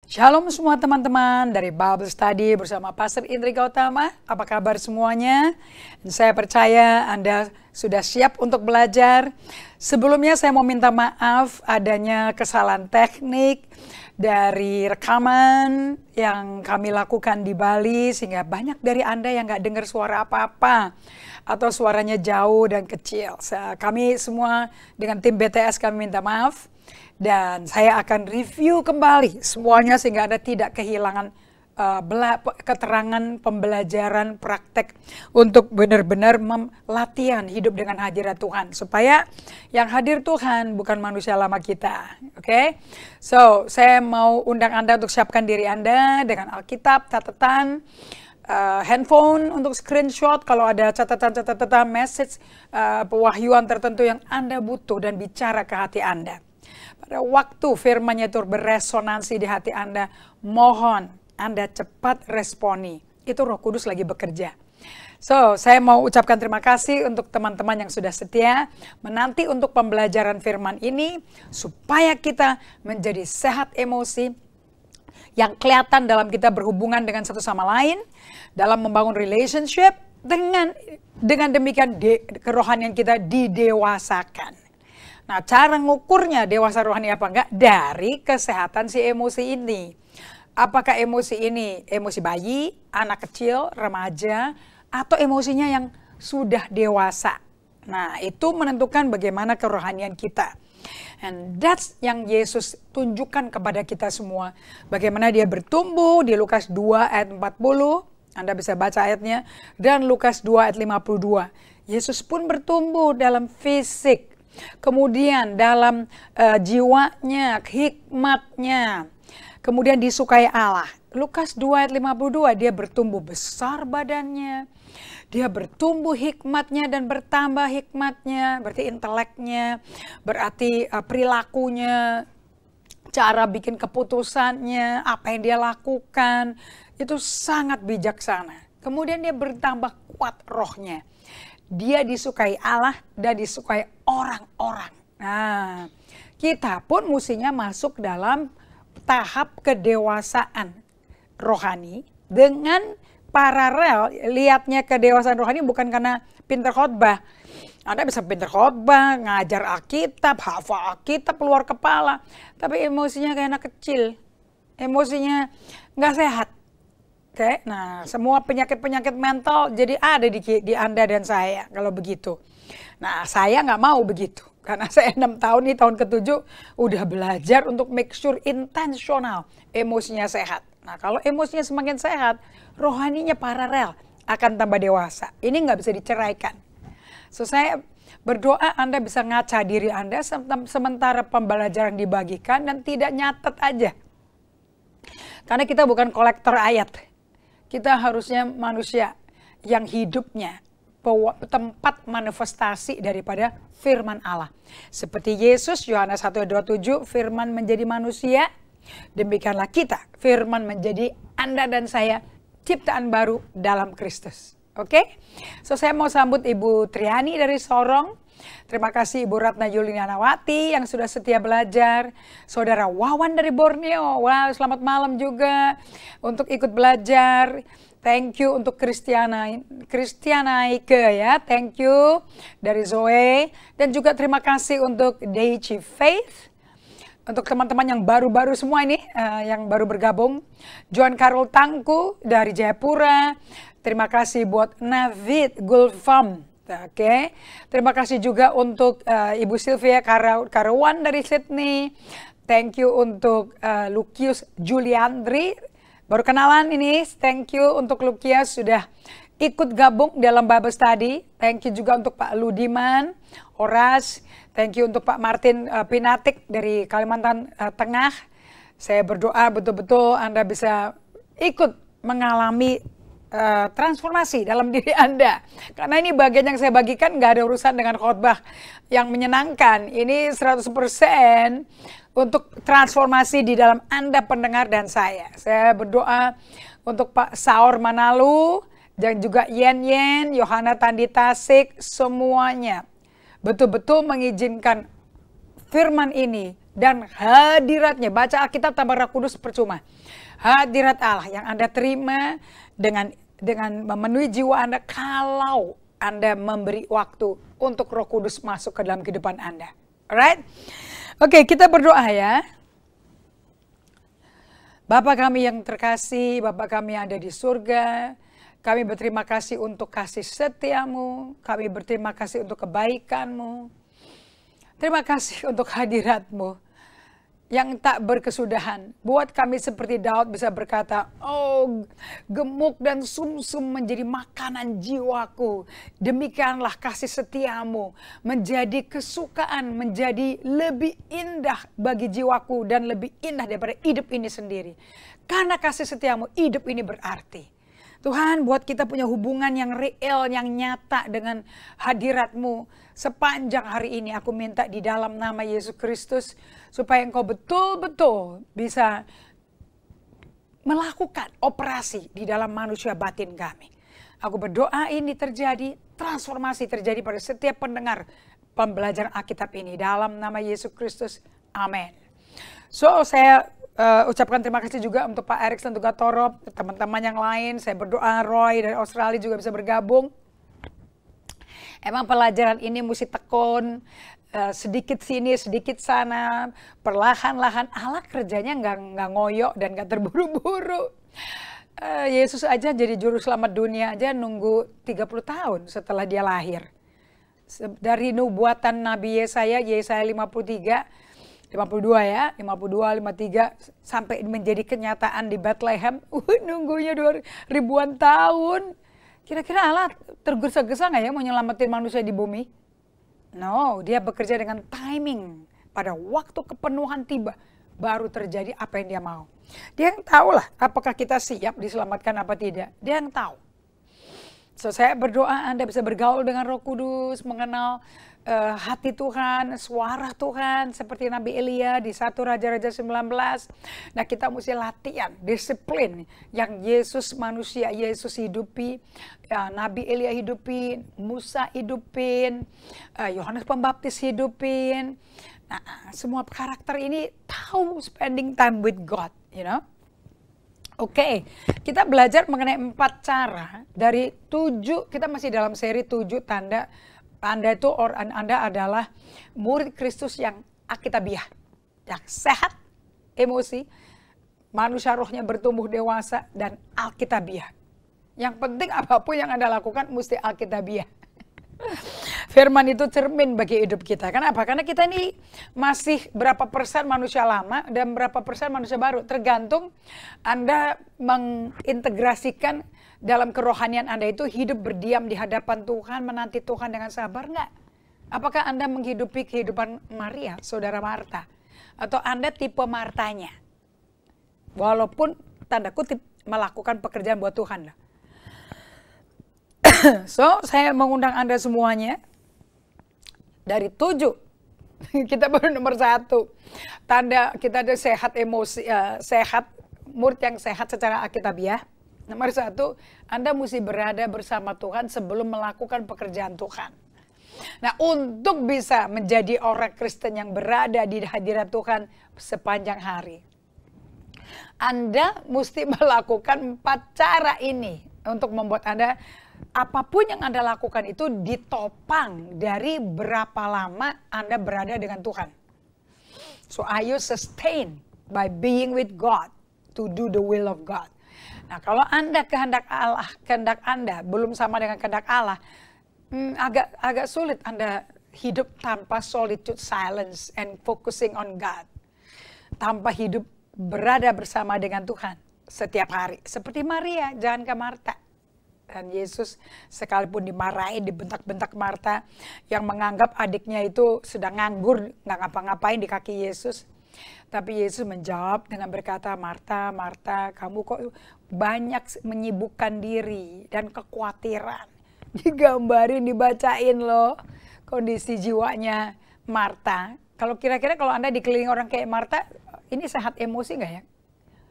Shalom semua teman-teman dari Bible Study bersama Pastor Indri Gautama. Apa kabar semuanya? Dan saya percaya Anda sudah siap untuk belajar. Sebelumnya saya mau minta maaf adanya kesalahan teknik dari rekaman yang kami lakukan di Bali, sehingga banyak dari Anda yang nggak dengar suara apa-apa atau suaranya jauh dan kecil. Kami semua dengan tim BTS kami minta maaf. Dan saya akan review kembali semuanya sehingga Anda tidak kehilangan keterangan pembelajaran praktek untuk benar-benar latihan hidup dengan hadirat Tuhan. Supaya yang hadir Tuhan bukan manusia lama kita. Oke? So, saya mau undang Anda untuk siapkan diri Anda dengan Alkitab, catatan, handphone untuk screenshot kalau ada catatan-catatan message, pewahyuan tertentu yang Anda butuh dan bicara ke hati Anda. Pada waktu firman-Nya itu beresonansi di hati Anda, mohon Anda cepat responi. Itu Roh Kudus lagi bekerja. So, saya mau ucapkan terima kasih untuk teman-teman yang sudah setia menanti untuk pembelajaran firman ini, supaya kita menjadi sehat emosi, yang kelihatan dalam kita berhubungan dengan satu sama lain, dalam membangun relationship, dengan demikian kerohanian kita didewasakan. Nah, cara ngukurnya dewasa rohani apa enggak? Dari kesehatan si emosi ini. Apakah emosi ini emosi bayi, anak kecil, remaja, atau emosinya yang sudah dewasa? Nah, itu menentukan bagaimana kerohanian kita. And that's yang Yesus tunjukkan kepada kita semua. Bagaimana dia bertumbuh di Lukas 2 ayat 40. Anda bisa baca ayatnya. Dan Lukas 2 ayat 52. Yesus pun bertumbuh dalam fisik. Kemudian dalam jiwanya, hikmatnya, kemudian disukai Allah. Lukas 2 ayat 52, dia bertumbuh besar badannya, dia bertumbuh hikmatnya dan bertambah hikmatnya, berarti inteleknya, berarti perilakunya, cara bikin keputusannya, apa yang dia lakukan, itu sangat bijaksana. Kemudian dia bertambah kuat rohnya. Dia disukai Allah dan disukai orang-orang. Nah, kita pun mestinya masuk dalam tahap kedewasaan rohani dengan paralel. Lihatnya kedewasaan rohani bukan karena pinter khotbah. Anda bisa pinter khotbah, ngajar Alkitab, hafal Alkitab keluar kepala, tapi emosinya kayak anak kecil. Emosinya nggak sehat. Oke, nah semua penyakit-penyakit mental jadi ada di Anda dan saya kalau begitu. Nah, saya nggak mau begitu. Karena saya 6 tahun, ini tahun ke-7 udah belajar untuk make sure intensional emosinya sehat. Nah, kalau emosinya semakin sehat, rohaninya paralel akan tambah dewasa. Ini nggak bisa diceraikan. So, saya berdoa Anda bisa ngaca diri Anda sementara pembelajaran dibagikan dan tidak nyatet aja. Karena kita bukan kolektor ayat. Kita harusnya manusia yang hidupnya tempat manifestasi daripada firman Allah. Seperti Yesus, Yohanes 1:27, firman menjadi manusia, demikianlah kita, firman menjadi Anda dan saya, ciptaan baru dalam Kristus. Oke? So, saya mau sambut Ibu Triani dari Sorong. Terima kasih Ibu Ratna Yulianawati yang sudah setia belajar. Saudara Wawan dari Borneo, wow, selamat malam juga untuk ikut belajar. Thank you untuk Kristianaike ya, thank you dari Zoe. Dan juga terima kasih untuk Deichi Faith. Untuk teman-teman yang baru-baru semua ini, yang baru bergabung. Joan Carol Tangku dari Jayapura. Terima kasih buat Navid Gulfam. Oke, terima kasih juga untuk Ibu Sylvia Karawan dari Sydney. Thank you untuk Lukius Juliandri, baru kenalan ini. Thank you untuk Lukius sudah ikut gabung dalam Bible Study. Thank you juga untuk Pak Ludiman, Oras. Thank you untuk Pak Martin Pinatik dari Kalimantan Tengah. Saya berdoa betul-betul Anda bisa ikut mengalami transformasi dalam diri Anda. Karena ini bagian yang saya bagikan nggak ada urusan dengan khotbah yang menyenangkan. Ini 100% untuk transformasi di dalam Anda pendengar dan saya. Saya berdoa untuk Pak Saur Manalu dan juga Yen, Yohana Tandi Tasik, semuanya betul-betul mengizinkan firman ini dan hadiratnya. Baca Alkitab tanpa Roh Kudus percuma. Hadirat Allah yang Anda terima dengan memenuhi jiwa Anda kalau Anda memberi waktu untuk Roh Kudus masuk ke dalam kehidupan Anda. Alright? Oke, kita berdoa ya. Bapa kami yang terkasih, Bapa kami yang ada di surga, kami berterima kasih untuk kasih setiamu, kami berterima kasih untuk kebaikanmu, terima kasih untuk hadiratmu yang tak berkesudahan. Buat kami seperti Daud bisa berkata, oh gemuk dan sumsum menjadi makanan jiwaku. Demikianlah kasih setiamu menjadi kesukaan, menjadi lebih indah bagi jiwaku dan lebih indah daripada hidup ini sendiri. Karena kasih setiamu hidup ini berarti. Tuhan, buat kita punya hubungan yang real, yang nyata dengan hadirat-Mu sepanjang hari ini. Aku minta di dalam nama Yesus Kristus, supaya Engkau betul-betul bisa melakukan operasi di dalam manusia batin kami. Aku berdoa ini terjadi, transformasi terjadi pada setiap pendengar pembelajaran Alkitab ini. Dalam nama Yesus Kristus, amin. So, saya ucapkan terima kasih juga untuk Pak Eriks dan juga Toro, teman-teman yang lain. Saya berdoa Roy dari Australia juga bisa bergabung. Emang pelajaran ini mesti tekun, sedikit sini, sedikit sana, perlahan-lahan. Allah kerjanya nggak ngoyok dan nggak terburu-buru. Yesus aja jadi juru selamat dunia aja nunggu 30 tahun setelah dia lahir. Dari nubuatan Nabi Yesaya 53, 52 ya, 52, 53 sampai menjadi kenyataan di Bethlehem. Nunggunya ribuan tahun. Kira-kira Allah tergesa-gesa nggak ya mau nyelamatin manusia di bumi? No, dia bekerja dengan timing. Pada waktu kepenuhan tiba, baru terjadi apa yang dia mau. Dia yang tahu lah apakah kita siap diselamatkan apa tidak. Dia yang tahu. So, saya berdoa Anda bisa bergaul dengan Roh Kudus, mengenal hati Tuhan, suara Tuhan seperti Nabi Elia di 1 Raja-Raja 19. Nah, kita mesti latihan, disiplin yang Yesus manusia, Yesus hidupi, Nabi Elia hidupin, Musa hidupin, Yohanes Pembaptis hidupin. Nah, semua karakter ini tahu spending time with God, you know. Oke, kita belajar mengenai 4 cara dari 7, kita masih dalam seri 7 tanda Anda itu Anda adalah murid Kristus yang Alkitabiah, yang sehat emosi, manusia rohnya bertumbuh dewasa dan Alkitabiah. Yang penting apapun yang Anda lakukan mesti Alkitabiah. Firman itu cermin bagi hidup kita. Kenapa? Karena kita ini masih berapa persen manusia lama dan berapa persen manusia baru. Tergantung Anda mengintegrasikan dalam kerohanian Anda itu hidup berdiam di hadapan Tuhan, menanti Tuhan dengan sabar nggak? Apakah Anda menghidupi kehidupan Maria, saudara Marta? Atau Anda tipe Martanya? Walaupun tanda kutip melakukan pekerjaan buat Tuhan lah. So, saya mengundang Anda semuanya dari 7. Kita baru nomor 1. Tanda kita ada sehat emosi, sehat, murid yang sehat secara Alkitabiah. Nomor 1, Anda mesti berada bersama Tuhan sebelum melakukan pekerjaan Tuhan. Nah, untuk bisa menjadi orang Kristen yang berada di hadirat Tuhan sepanjang hari, Anda mesti melakukan 4 cara ini untuk membuat Anda, apapun yang Anda lakukan itu ditopang dari berapa lama Anda berada dengan Tuhan. So, are you sustained by being with God to do the will of God? Nah, kalau Anda kehendak Anda belum sama dengan kehendak Allah, agak sulit Anda hidup tanpa solitude, silence, and focusing on God. Tanpa hidup berada bersama dengan Tuhan setiap hari. Seperti Maria, jangan ke Marta. Dan Yesus sekalipun dimarahin, dibentak-bentak Marta yang menganggap adiknya itu sedang nganggur, nggak ngapa-ngapain di kaki Yesus. Tapi Yesus menjawab dengan berkata, Marta, Marta, kamu kok banyak menyibukkan diri dan kekhawatiran. Digambarin, dibacain loh kondisi jiwanya Marta. Kalau kira-kira kalau Anda dikelilingi orang kayak Marta, ini sehat emosi nggak ya?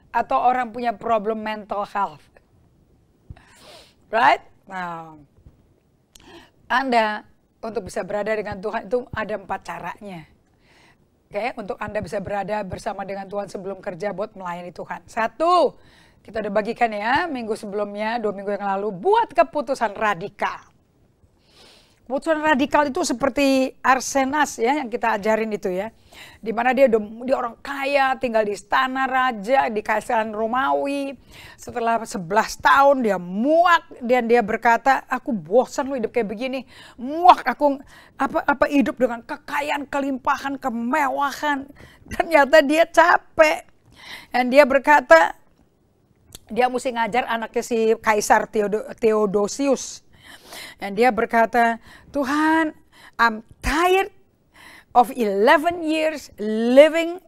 Atau orang punya problem mental health? Right? Nah, Anda untuk bisa berada dengan Tuhan itu ada 4 caranya. Oke, untuk Anda bisa berada bersama dengan Tuhan sebelum kerja buat melayani Tuhan. 1, kita udah bagikan ya minggu sebelumnya, 2 minggu yang lalu, buat keputusan radikal. Keputusan radikal itu seperti Arsenas ya yang kita ajarin itu ya. Dimana dia orang kaya, tinggal di istana raja, di Kaisaran Romawi. Setelah 11 tahun dia muak dan dia berkata, aku bosan loh hidup kayak begini. Muak aku hidup dengan kekayaan, kelimpahan, kemewahan. Ternyata dia capek. Dan dia berkata, dia mesti ngajar anaknya si Kaisar Theodosius. Dan dia berkata, Tuhan, I'm tired of 11 years living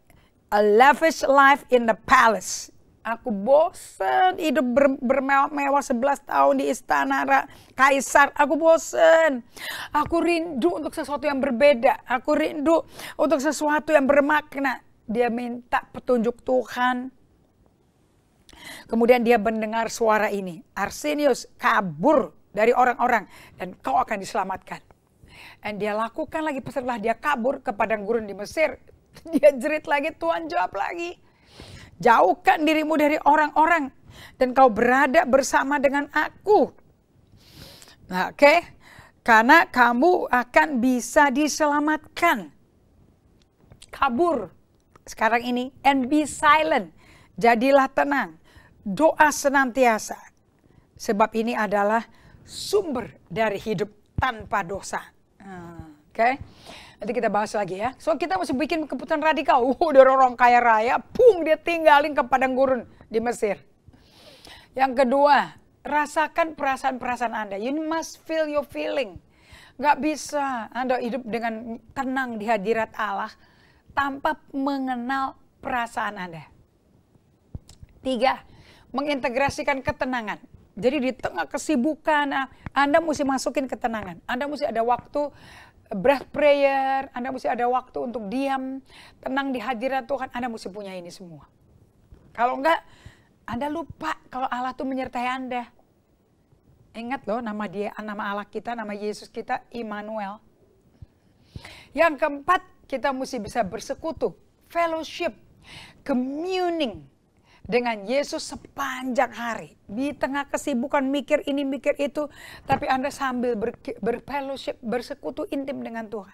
a lavish life in the palace. Aku bosan hidup bermewah-mewah 11 tahun di istana kaisar. Aku bosan. Aku rindu untuk sesuatu yang berbeda. Aku rindu untuk sesuatu yang bermakna. Dia minta petunjuk Tuhan. Kemudian dia mendengar suara ini. Arsenius, kabur dari orang-orang dan kau akan diselamatkan. Dan dia lakukan lagi setelah dia kabur ke padang gurun di Mesir. Dia jerit lagi, Tuhan jawab lagi. Jauhkan dirimu dari orang-orang dan kau berada bersama dengan aku. Nah, oke. Karena kamu akan bisa diselamatkan. Kabur sekarang ini and be silent. Jadilah tenang. Doa senantiasa. Sebab ini adalah sumber dari hidup tanpa dosa. Oke. Nanti kita bahas lagi ya. So kita mesti bikin keputusan radikal. Dari orang kaya raya, dia tinggalin ke padang gurun di Mesir. Yang kedua, rasakan perasaan-perasaan Anda. You must feel your feeling. Gak bisa Anda hidup dengan tenang di hadirat Allah tanpa mengenal perasaan Anda. 3, mengintegrasikan ketenangan. Jadi di tengah kesibukan, Anda mesti masukin ketenangan. Anda mesti ada waktu breath prayer, Anda mesti ada waktu untuk diam, tenang di hadirat Tuhan. Anda mesti punya ini semua. Kalau enggak, Anda lupa kalau Allah itu menyertai Anda. Ingat loh nama Allah kita, nama Yesus kita, Immanuel. Yang keempat, kita mesti bisa bersekutu, fellowship, communing dengan Yesus sepanjang hari. Di tengah kesibukan mikir ini, mikir itu. Tapi Anda sambil berfellowship, bersekutu intim dengan Tuhan.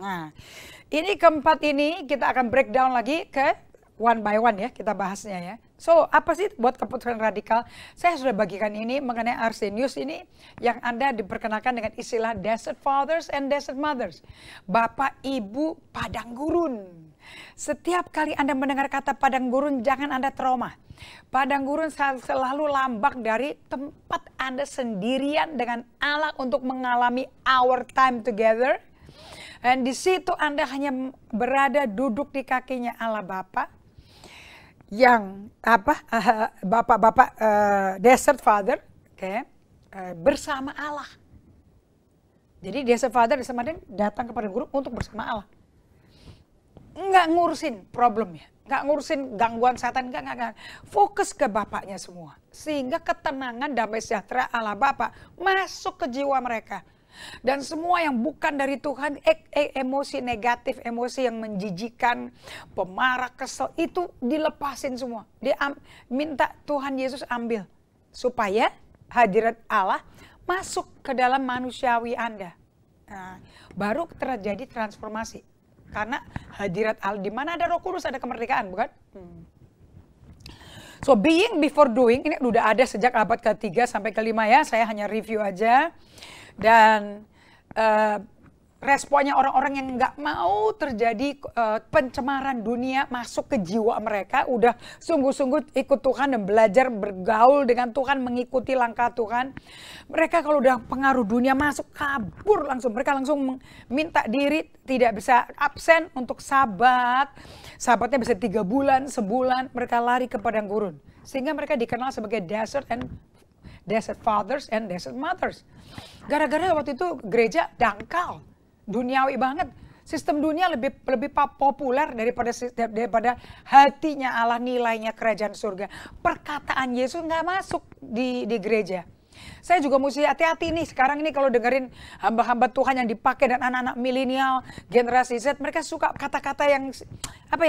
Nah, ini keempat ini kita akan breakdown lagi ke one by one ya. Kita bahasnya ya. So, apa sih buat keputusan radikal? Saya sudah bagikan ini mengenai Arsenius ini. Yang Anda diperkenalkan dengan istilah desert fathers and desert mothers. Bapak, ibu, padang gurun. Setiap kali Anda mendengar kata padang gurun, jangan Anda trauma. Padang gurun selalu lambang dari tempat Anda sendirian dengan Allah untuk mengalami our time together. Dan di situ Anda hanya berada duduk di kakinya Allah Bapa. Yang Bapak-bapak desert father, bersama Allah. Jadi desert father sama dia datang ke padang gurun untuk bersama Allah. Nggak ngurusin problemnya, nggak ngurusin gangguan setan, nggak. Fokus ke Bapaknya semua. Sehingga ketenangan, damai sejahtera Allah Bapa masuk ke jiwa mereka. Dan semua yang bukan dari Tuhan, emosi negatif, emosi yang menjijikan, pemarah, kesel, itu dilepasin semua. Dia minta Tuhan Yesus ambil. Supaya hadirat Allah masuk ke dalam manusiawi Anda. Nah, baru terjadi transformasi. Karena hadirat Allah, di mana ada Roh Kudus ada kemerdekaan, bukan? So being before doing ini udah ada sejak abad ke-3 sampai ke-5 ya. Saya hanya review aja. Dan responnya orang-orang yang nggak mau terjadi pencemaran dunia masuk ke jiwa mereka, udah sungguh-sungguh ikut Tuhan dan belajar bergaul dengan Tuhan, mengikuti langkah Tuhan. Mereka kalau udah pengaruh dunia masuk, kabur langsung. Mereka langsung minta diri, tidak bisa absen untuk sabat. Sabatnya bisa 3 bulan, sebulan, mereka lari ke padang gurun. Sehingga mereka dikenal sebagai desert fathers and desert mothers. Gara-gara waktu itu gereja dangkal, duniawi banget. Sistem dunia lebih populer daripada hatinya Allah, nilainya kerajaan surga. Perkataan Yesus nggak masuk di gereja. Saya juga mesti hati-hati nih sekarang ini kalau dengerin hamba-hamba Tuhan yang dipakai dan anak-anak milenial, generasi Z, mereka suka kata-kata yang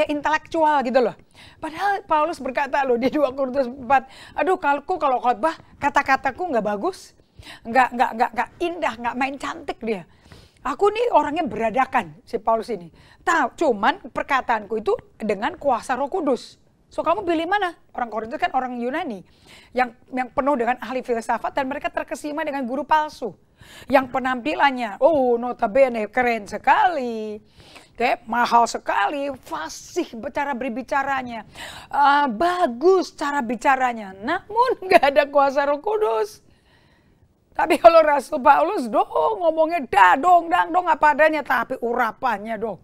intelektual gitu loh. Padahal Paulus berkata loh di 2 Korintus 4, aduh kalau khotbah kata-kataku nggak bagus, nggak indah, nggak main cantik dia. Aku nih orangnya beradakan, si Paulus ini. Cuman perkataanku itu dengan kuasa Roh Kudus. So kamu pilih mana? Orang Korintus kan orang Yunani yang penuh dengan ahli filsafat dan mereka terkesima dengan guru palsu. Yang penampilannya, notabene keren sekali, mahal sekali, fasih cara berbicaranya, bagus cara bicaranya. Namun nggak ada kuasa Roh Kudus. Tapi kalau Rasul Paulus ngomongnya dong apa adanya, tapi urapannya dong.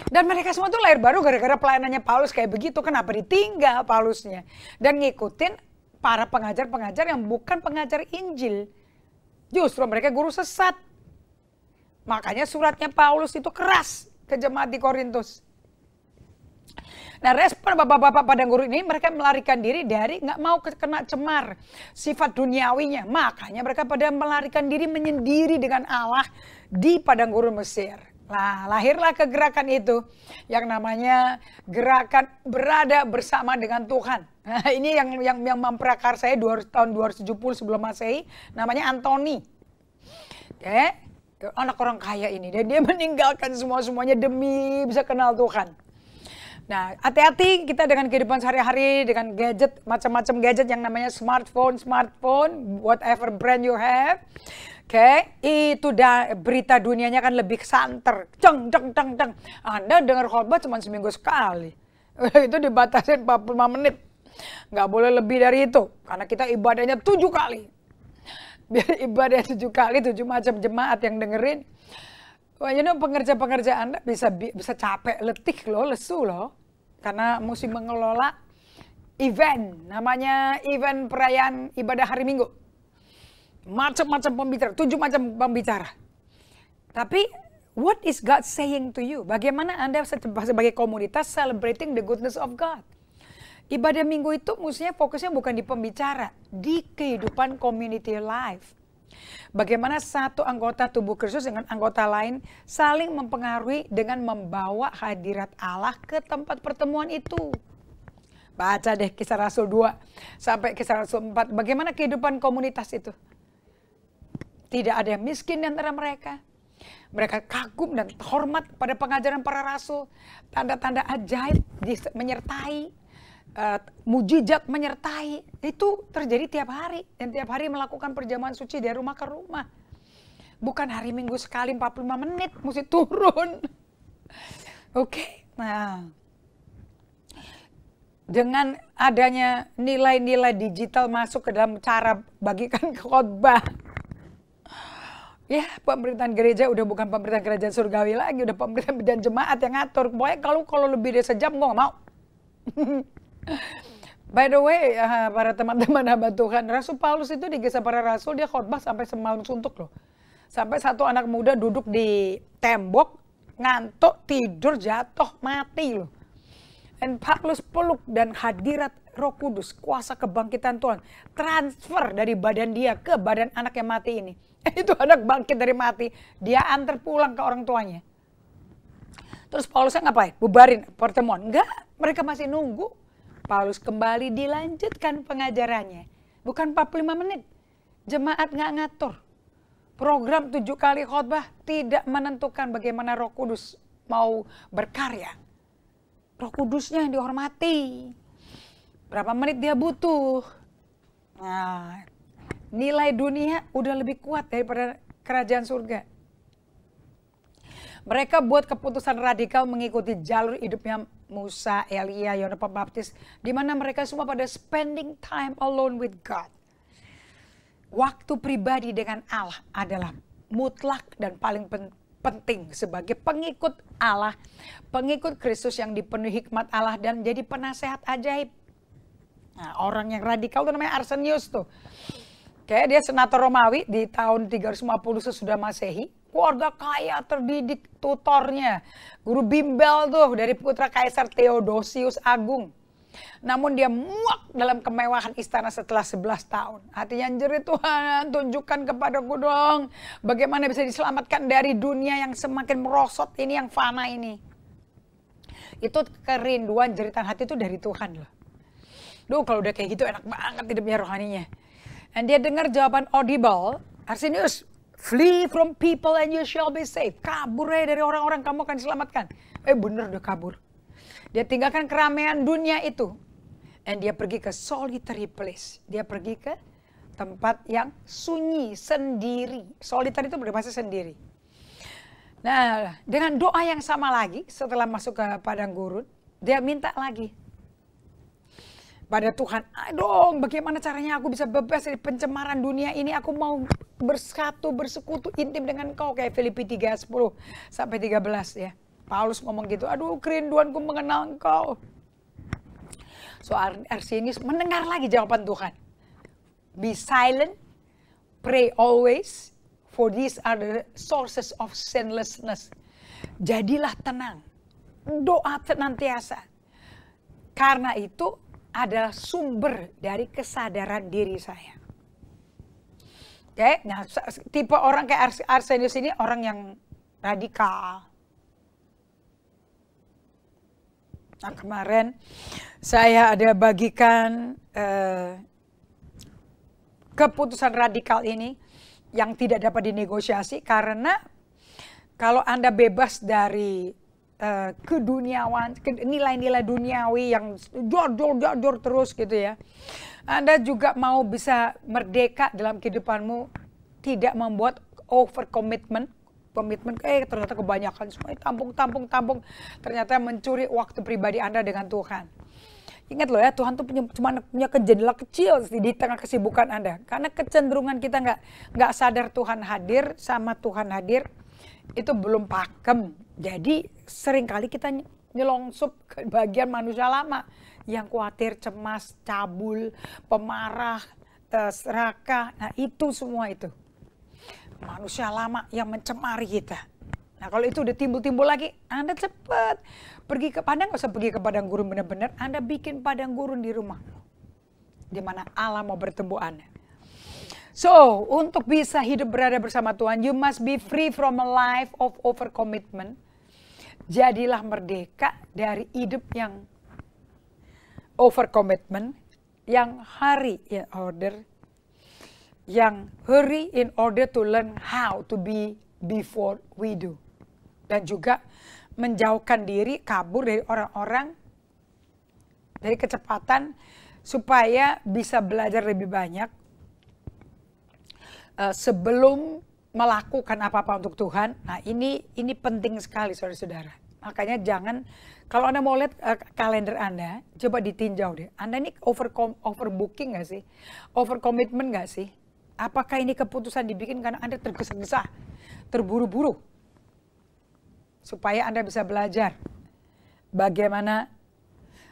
Dan mereka semua tuh lahir baru gara-gara pelayanannya Paulus kayak begitu. Kenapa ditinggal Paulusnya? Dan ngikutin para pengajar-pengajar yang bukan pengajar Injil. Justru mereka guru sesat. Makanya suratnya Paulus itu keras ke jemaat di Korintus. Nah, respon bapak-bapak padang gurun ini, mereka melarikan diri dari nggak mau kena cemar sifat duniawinya. Makanya mereka pada melarikan diri menyendiri dengan Allah di padang gurun Mesir. Nah, lahirlah kegerakan itu yang namanya gerakan berada bersama dengan Tuhan. Nah, ini yang memperakar saya tahun 270 sebelum Masehi, namanya Antoni. Anak orang kaya ini, dan dia meninggalkan semua-semuanya demi bisa kenal Tuhan. Nah, hati-hati kita dengan kehidupan sehari-hari, dengan gadget, macam-macam gadget yang namanya smartphone, whatever brand you have. Itu berita dunianya kan lebih santer. Ceng. Anda dengar khotbah cuma seminggu sekali. Itu dibatasin 45 menit. Nggak boleh lebih dari itu. Karena kita ibadahnya 7 kali. Biar ibadah 7 kali, 7 macam jemaat yang dengerin. Wah, pengerja-pengerja Anda bisa capek, letih loh, lesu loh. Karena mesti mengelola event. Namanya event perayaan ibadah hari Minggu. Macam-macam pembicara, 7 macam pembicara. Tapi what is God saying to you? Bagaimana Anda sebagai komunitas celebrating the goodness of God? Ibadah Minggu itu mestinya fokusnya bukan di pembicara, di kehidupan community life. Bagaimana satu anggota tubuh Kristus dengan anggota lain saling mempengaruhi dengan membawa hadirat Allah ke tempat pertemuan itu. Baca deh Kisah Rasul 2 sampai Kisah Rasul 4. Bagaimana kehidupan komunitas itu? Tidak ada yang miskin di antara mereka. Mereka kagum dan hormat pada pengajaran para rasul. Tanda-tanda ajaib menyertai. Mujizat menyertai. Itu terjadi tiap hari. Dan tiap hari melakukan perjamuan suci dari rumah ke rumah. Bukan hari Minggu sekali 45 menit. Mesti turun. Oke. Nah, dengan adanya nilai-nilai digital masuk ke dalam cara bagikan khotbah. Ya, pemerintahan gereja udah bukan pemerintahan kerajaan surgawi lagi, udah pemerintahan dan jemaat yang ngatur. Pokoknya kalau lebih dari sejam gue gak mau. By the way, para teman-teman hamba Tuhan, Rasul Paulus itu di Kisah Para Rasul dia khotbah sampai semalam suntuk loh. Sampai satu anak muda duduk di tembok, ngantuk, tidur, jatuh, mati loh. Dan Paulus peluk dan hadirat Roh Kudus, kuasa kebangkitan Tuhan, transfer dari badan dia ke badan anak yang mati ini. Itu anak bangkit dari mati, dia antar pulang ke orang tuanya. Terus Paulusnya ngapain? Bubarin pertemuan? Enggak, mereka masih nunggu. Paulus kembali dilanjutkan pengajarannya. Bukan 45 menit. Jemaat nggak ngatur. Program 7 kali khotbah tidak menentukan bagaimana Roh Kudus mau berkarya. Roh Kudusnya yang dihormati. Berapa menit dia butuh. Nah, nilai dunia udah lebih kuat daripada kerajaan surga. Mereka buat keputusan radikal mengikuti jalur hidupnya Musa, Elia, Yohanes Pembaptis, di mana mereka semua pada spending time alone with God. Waktu pribadi dengan Allah adalah mutlak dan paling penting sebagai pengikut Allah, pengikut Kristus yang dipenuhi hikmat Allah dan jadi penasehat ajaib. Nah, orang yang radikal itu namanya Arsenius tuh. Kayak dia senator Romawi di tahun 350 sesudah Masehi. Keluarga kaya, terdidik, tutornya. Guru bimbel tuh dari putra Kaisar Theodosius Agung. Namun dia muak dalam kemewahan istana setelah 11 tahun. Hatinya jerit, Tuhan tunjukkan kepadaku dong bagaimana bisa diselamatkan dari dunia yang semakin merosot ini, yang fana ini. Itu kerinduan jeritan hati itu dari Tuhan loh. Duh, kalau udah kayak gitu enak banget hidupnya rohaninya. Dan dia dengar jawaban audible, Arsenius, flee from people and you shall be saved. Kabur dari orang-orang, kamu akan diselamatkan. Bener udah kabur. Dia tinggalkan keramaian dunia itu. Dan dia pergi ke solitary place. Dia pergi ke tempat yang sunyi, sendiri. Solitary itu berbahasa sendiri. Nah, dengan doa yang sama lagi, setelah masuk ke padang gurun, dia minta lagi pada Tuhan, dong bagaimana caranya aku bisa bebas dari pencemaran dunia ini. Aku mau bersekutu intim dengan Kau. Kayak Filipi 3:10-13 ya. Paulus ngomong gitu, aduh kerinduanku mengenal Engkau. So Arsenius mendengar lagi jawaban Tuhan. Be silent, pray always, for these are the sources of sinlessness. Jadilah tenang, doa senantiasa. Karena itu adalah sumber dari kesadaran diri saya. Oke, nah tipe orang kayak Arsenius ini orang yang radikal. Nah, kemarin saya ada bagikan keputusan radikal ini yang tidak dapat dinegosiasi, karena kalau Anda bebas dari keduniawan, nilai-nilai duniawi yang jor terus gitu ya, Anda juga mau bisa merdeka dalam kehidupanmu, tidak membuat over commitment. Ternyata kebanyakan semua tampung, ternyata mencuri waktu pribadi Anda dengan Tuhan. Ingat loh ya, Tuhan tuh cuma punya jendela kecil di tengah kesibukan Anda. Karena kecenderungan kita nggak sadar Tuhan hadir sama Tuhan hadir itu belum pakem. Jadi seringkali kita nyelongsup ke bagian manusia lama yang khawatir, cemas, cabul, pemarah, serakah. Nah itu semua itu manusia lama yang mencemari kita. Nah kalau itu udah timbul-timbul lagi, Anda cepat pergi ke padang, nggak usah pergi ke padang gurun benar-benar, Anda bikin padang gurun di rumah, di mana Allah mau bertemu Anda. So untuk bisa hidup berada bersama Tuhan, you must be free from a life of overcommitment. Jadilah merdeka dari hidup yang overcommitment, yang hurry in order to learn how to be before we do. Dan juga menjauhkan diri, kabur dari orang-orang, dari kecepatan, supaya bisa belajar lebih banyak sebelum melakukan apa-apa untuk Tuhan. Nah ini penting sekali saudara-saudara. Makanya jangan, kalau Anda mau lihat kalender Anda, coba ditinjau deh. Anda ini overbooking nggak sih? Overcommitment nggak sih? Apakah ini keputusan dibikin karena Anda tergesa-gesa, terburu-buru? Supaya Anda bisa belajar bagaimana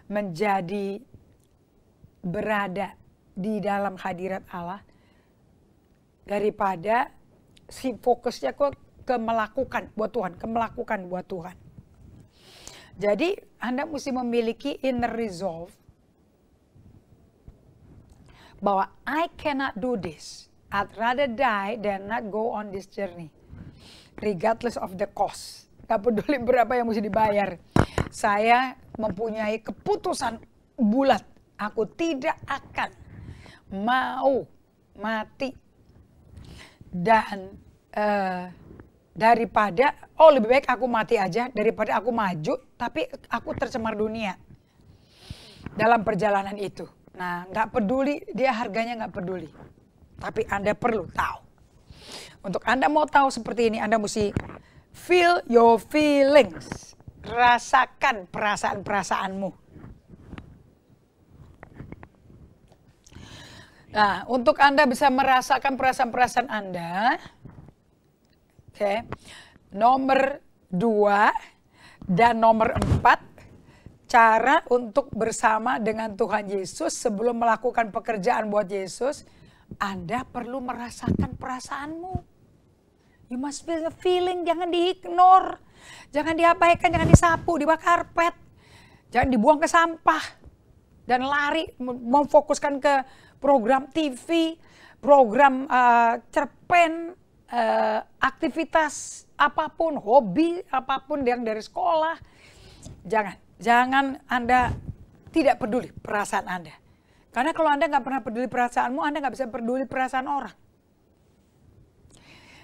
menjadi berada di dalam hadirat Allah, daripada si fokusnya ke melakukan buat Tuhan, Jadi Anda mesti memiliki inner resolve bahwa I cannot do this. I'd rather die than not go on this journey. Regardless of the cost. Gak peduli berapa yang mesti dibayar. Saya mempunyai keputusan bulat. Aku tidak akan mau mati. Dan daripada, lebih baik aku mati aja daripada aku maju, tapi aku tercemar dunia dalam perjalanan itu. Nah, nggak peduli dia harganya, nggak peduli. Tapi Anda perlu tahu. Untuk Anda mau tahu seperti ini, Anda mesti feel your feelings. Rasakan perasaan-perasaanmu. Nah, untuk Anda bisa merasakan perasaan-perasaan Anda, oke, nomor 2 dan nomor 4, cara untuk bersama dengan Tuhan Yesus sebelum melakukan pekerjaan buat Yesus, Anda perlu merasakan perasaanmu. You must feel the feeling, jangan di-ignore, jangan diabaikan, jangan disapu, dibakar karpet, jangan dibuang ke sampah. dan lari memfokuskan ke program TV, program cerpen, aktivitas apapun, hobi apapun yang dari sekolah. Jangan Anda tidak peduli perasaan Anda. Karena kalau Anda nggak pernah peduli perasaanmu, Anda nggak bisa peduli perasaan orang.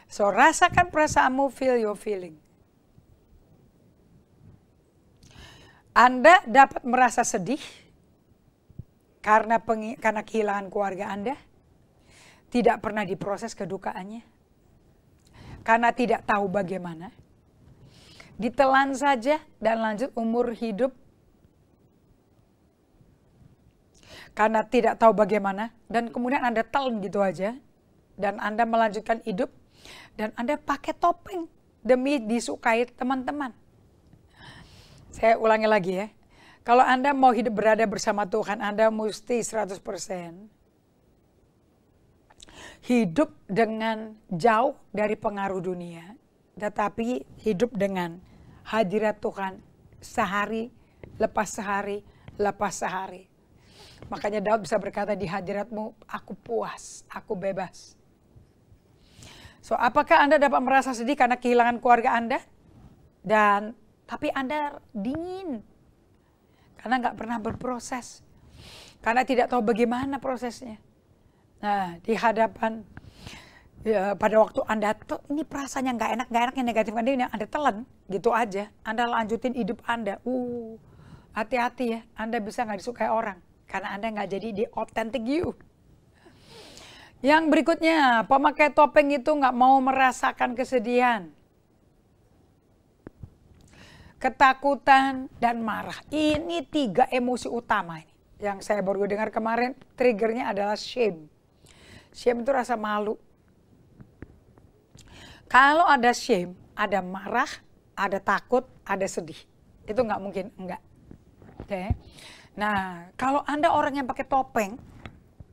So, rasakan perasaanmu, feel your feeling. Anda dapat merasa sedih karena kehilangan keluarga Anda. Tidak pernah diproses kedukaannya. Karena tidak tahu bagaimana. Ditelan saja dan lanjut umur hidup. Karena tidak tahu bagaimana. Dan kemudian Anda telan gitu aja. Dan Anda melanjutkan hidup. Dan Anda pakai topeng demi disukai teman-teman. Saya ulangi lagi ya. Kalau Anda mau hidup berada bersama Tuhan, Anda mesti 100% hidup dengan jauh dari pengaruh dunia. Tetapi hidup dengan hadirat Tuhan sehari lepas sehari lepas sehari. Makanya Daud bisa berkata, di hadiratmu aku puas, aku bebas. So, apakah Anda dapat merasa sedih karena kehilangan keluarga Anda? Tapi Anda dingin. Karena nggak pernah berproses. Karena tidak tahu bagaimana prosesnya. Nah, di hadapan, pada waktu Anda tuh, ini perasaannya nggak enak, yang negatif, Anda telan, gitu aja. Anda lanjutin hidup Anda. Hati-hati ya, Anda bisa nggak disukai orang. Karena Anda nggak jadi di authentic you. Yang berikutnya, pemakai topeng itu nggak mau merasakan kesedihan, ketakutan, dan marah. Ini 3 emosi utama ini. Yang saya baru dengar kemarin, triggernya adalah shame. Shame itu rasa malu. Kalau ada shame, ada marah, ada takut, ada sedih. Itu nggak mungkin enggak. Oke. Nah, kalau Anda orang yang pakai topeng,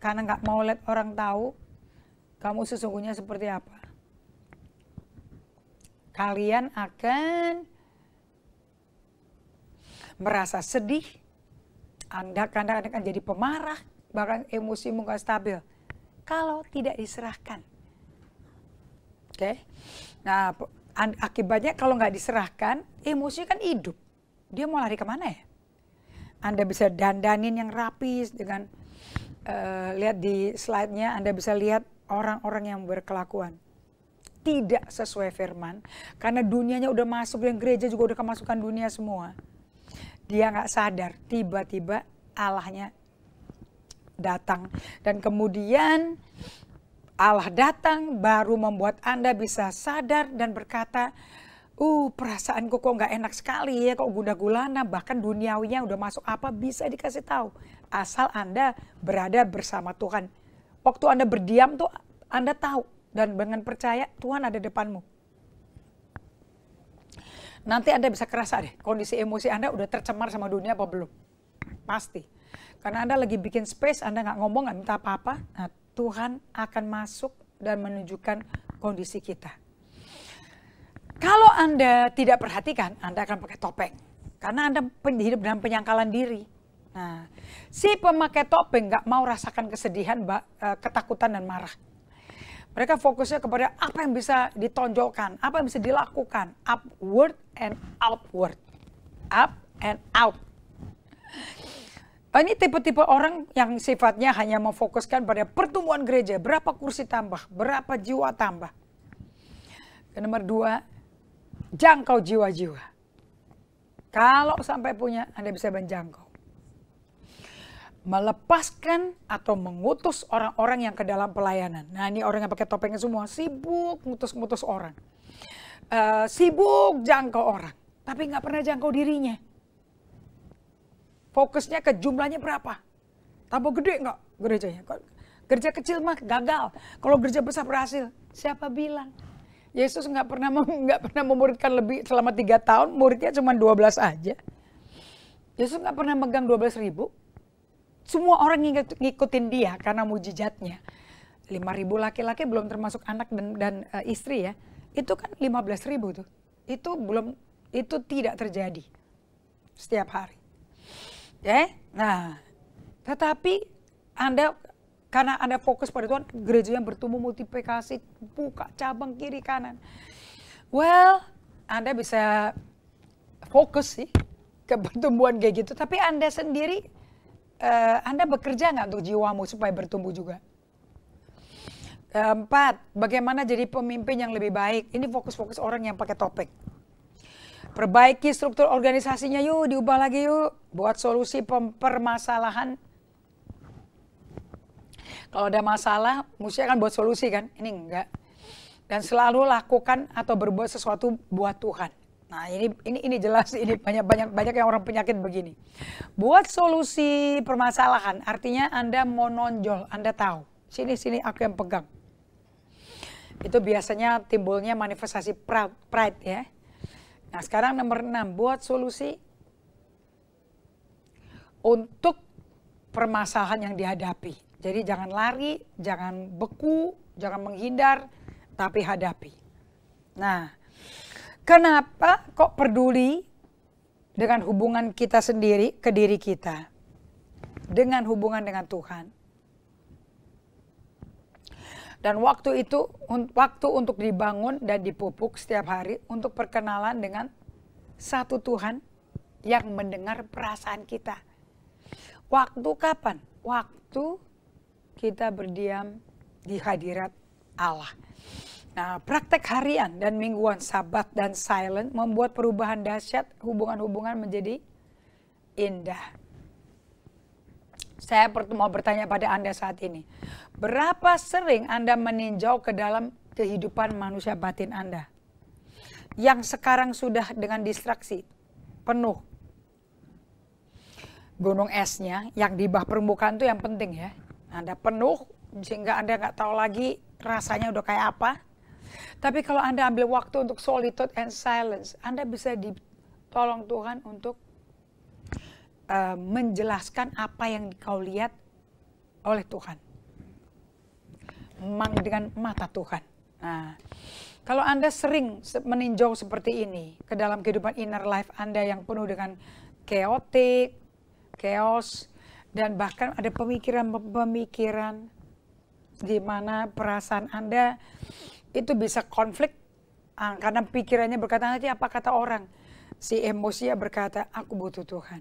karena nggak mau lihat orang tahu, kamu sesungguhnya seperti apa. Kalian akan merasa sedih, Anda kadang-kadang akan jadi pemarah, bahkan emosimu nggak stabil. Kalau tidak diserahkan. Oke. Nah, akibatnya kalau nggak diserahkan, emosi kan hidup. Dia mau lari kemana ya? Anda bisa dandanin yang rapi dengan, lihat di slide-nya, Anda bisa lihat orang-orang yang berkelakuan tidak sesuai firman. Karena dunianya udah masuk, dan gereja juga udah kemasukan dunia semua. Dia nggak sadar, tiba-tiba Allahnya datang. Dan kemudian Allah datang baru membuat Anda bisa sadar dan berkata, perasaanku kok nggak enak sekali ya, kok gundah gulana, bahkan duniawinya udah masuk apa bisa dikasih tahu. Asal Anda berada bersama Tuhan. Waktu Anda berdiam tuh Anda tahu, dan dengan percaya Tuhan ada depanmu. Nanti Anda bisa kerasa deh, kondisi emosi Anda udah tercemar sama dunia apa belum. Pasti. Karena Anda lagi bikin space, Anda nggak ngomong, nggak minta apa-apa. Nah, Tuhan akan masuk dan menunjukkan kondisi kita. Kalau Anda tidak perhatikan, Anda akan pakai topeng. Karena Anda hidup dalam penyangkalan diri. Nah, si pemakai topeng nggak mau rasakan kesedihan, ketakutan, dan marah. Mereka fokusnya kepada apa yang bisa ditonjolkan, apa yang bisa dilakukan. Upward and outward. Up and out. Ini tipe-tipe orang yang sifatnya hanya memfokuskan pada pertumbuhan gereja. Berapa kursi tambah, berapa jiwa tambah. Dan nomor 2, jangkau jiwa-jiwa. Kalau sampai punya, Anda bisa menjangkau. Melepaskan atau mengutus orang-orang yang ke dalam pelayanan. Nah, ini orang yang pakai topengnya semua sibuk ngutus orang. Sibuk jangkau orang. Tapi nggak pernah jangkau dirinya. Fokusnya ke jumlahnya berapa. Tambah gede nggak gerejanya. Gereja kecil mah gagal. Kalau gereja besar berhasil. Siapa bilang? Yesus nggak pernah memuridkan lebih selama 3 tahun. Muridnya cuma 12 aja. Yesus nggak pernah megang 12.000. Semua orang ngikutin dia karena mujizatnya. 5.000 laki-laki belum termasuk anak dan istri ya. Itu kan 15.000 tuh. Itu tidak terjadi setiap hari. Nah, Tetapi Anda, karena Anda fokus pada Tuhan, gereja yang bertumbuh multiplikasi, buka cabang kiri kanan. Well, Anda bisa fokus sih ke pertumbuhan kayak gitu. Tapi Anda sendiri, Anda bekerja nggak untuk jiwamu supaya bertumbuh juga? Keempat, bagaimana jadi pemimpin yang lebih baik? Ini fokus-fokus orang yang pakai topeng. Perbaiki struktur organisasinya yuk, diubah lagi yuk. Buat solusi permasalahan. Kalau ada masalah, mesti kan buat solusi kan? Ini enggak. Dan selalu lakukan atau berbuat sesuatu buat Tuhan. Nah ini jelas, ini banyak yang orang penyakit begini. Buat solusi permasalahan, artinya Anda mau nonjol, Anda tahu. Sini aku yang pegang. Itu biasanya timbulnya manifestasi pride ya. Nah sekarang nomor 6, buat solusi untuk permasalahan yang dihadapi. Jadi jangan lari, jangan beku, jangan menghindar, tapi hadapi. Nah, kenapa kok peduli dengan hubungan kita sendiri ke diri kita? Dengan hubungan dengan Tuhan. Dan waktu itu, waktu untuk dibangun dan dipupuk setiap hari untuk perkenalan dengan satu Tuhan yang mendengar perasaan kita. Waktu kapan? Waktu kita berdiam di hadirat Allah. Nah, praktek harian dan mingguan, sabat dan silent membuat perubahan dahsyat, hubungan-hubungan menjadi indah. Saya mau bertanya pada Anda saat ini. Berapa sering Anda meninjau ke dalam kehidupan manusia batin Anda? Yang sekarang sudah dengan distraksi, penuh. Gunung esnya yang di bawah permukaan itu yang penting ya. Anda penuh sehingga Anda nggak tahu lagi rasanya udah kayak apa. Tapi kalau Anda ambil waktu untuk solitude and silence, Anda bisa ditolong Tuhan untuk menjelaskan apa yang kau lihat oleh Tuhan. Memang dengan mata Tuhan. Nah, kalau Anda sering meninjau seperti ini ke dalam kehidupan inner life Anda yang penuh dengan chaos, dan bahkan ada pemikiran-pemikiran di mana perasaan Anda itu bisa konflik karena pikirannya berkata nanti apa kata orang. Si emosinya berkata aku butuh Tuhan.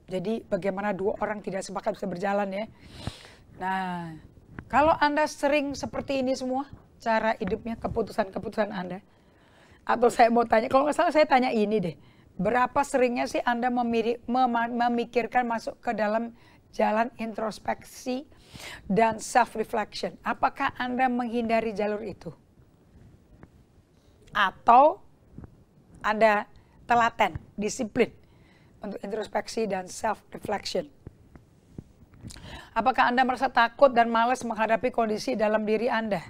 Jadi bagaimana dua orang tidak sepakat bisa berjalan ya. Nah, kalau Anda sering seperti ini semua cara hidupnya, keputusan-keputusan Anda. Atau saya mau tanya, kalau nggak salah saya tanya ini deh. Berapa seringnya sih Anda memikirkan masuk ke dalam jalan introspeksi dan self-reflection? Apakah Anda menghindari jalur itu? Atau Anda telaten, disiplin untuk introspeksi dan self-reflection? Apakah Anda merasa takut dan malas menghadapi kondisi dalam diri Anda?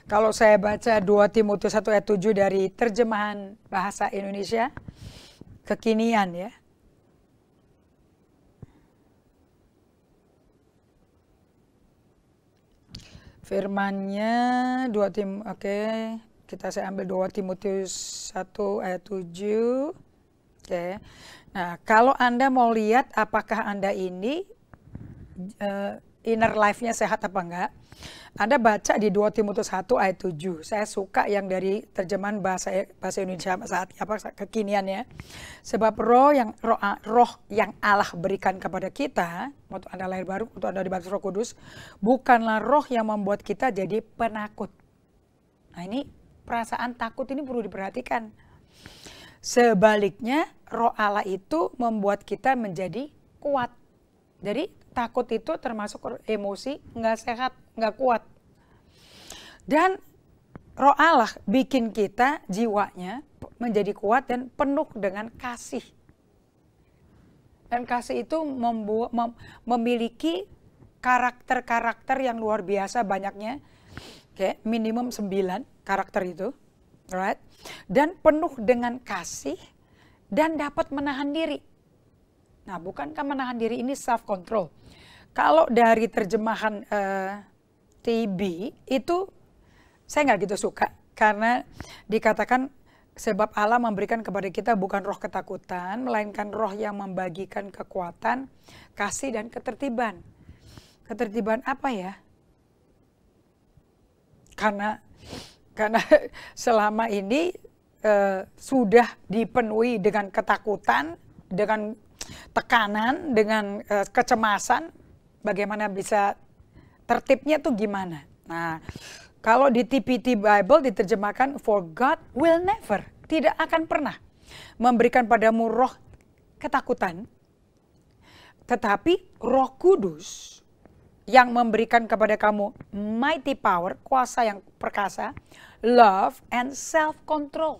Kalau saya baca 2 Timotius 1 ayat 7 dari terjemahan bahasa Indonesia, kekinian ya. Firman-Nya saya ambil 2 Timotius 1 ayat 7. Oke. Nah, kalau Anda mau lihat apakah Anda ini inner life-nya sehat apa enggak, Anda baca di 2 Timotius 1 ayat 7. Saya suka yang dari terjemahan bahasa Indonesia saat kekinian ya. Sebab roh yang Allah berikan kepada kita waktu Anda lahir baru, waktu Anda dibaptis Roh Kudus, bukanlah roh yang membuat kita jadi penakut. Nah, ini perasaan takut ini perlu diperhatikan. Sebaliknya, roh Allah itu membuat kita menjadi kuat. Jadi takut itu termasuk emosi nggak sehat, nggak kuat. Dan roh Allah bikin kita jiwanya menjadi kuat dan penuh dengan kasih. Dan kasih itu memiliki karakter-karakter yang luar biasa banyaknya. Oke, minimum 9 karakter itu. Right? Dan penuh dengan kasih dan dapat menahan diri. Nah, bukankah menahan diri ini self-control? Kalau dari terjemahan TB itu saya nggak gitu suka karena dikatakan Sebab Allah memberikan kepada kita bukan roh ketakutan, melainkan roh yang membagikan kekuatan, kasih, dan ketertiban. Ketertiban apa ya? Karena selama ini sudah dipenuhi dengan ketakutan, dengan tekanan, dengan kecemasan, bagaimana bisa tertibnya tuh gimana? Nah, kalau di TPT Bible diterjemahkan, for God will never, tidak akan pernah memberikan padamu roh ketakutan, tetapi Roh Kudus yang memberikan kepada kamu mighty power, kuasa yang perkasa, love and self-control.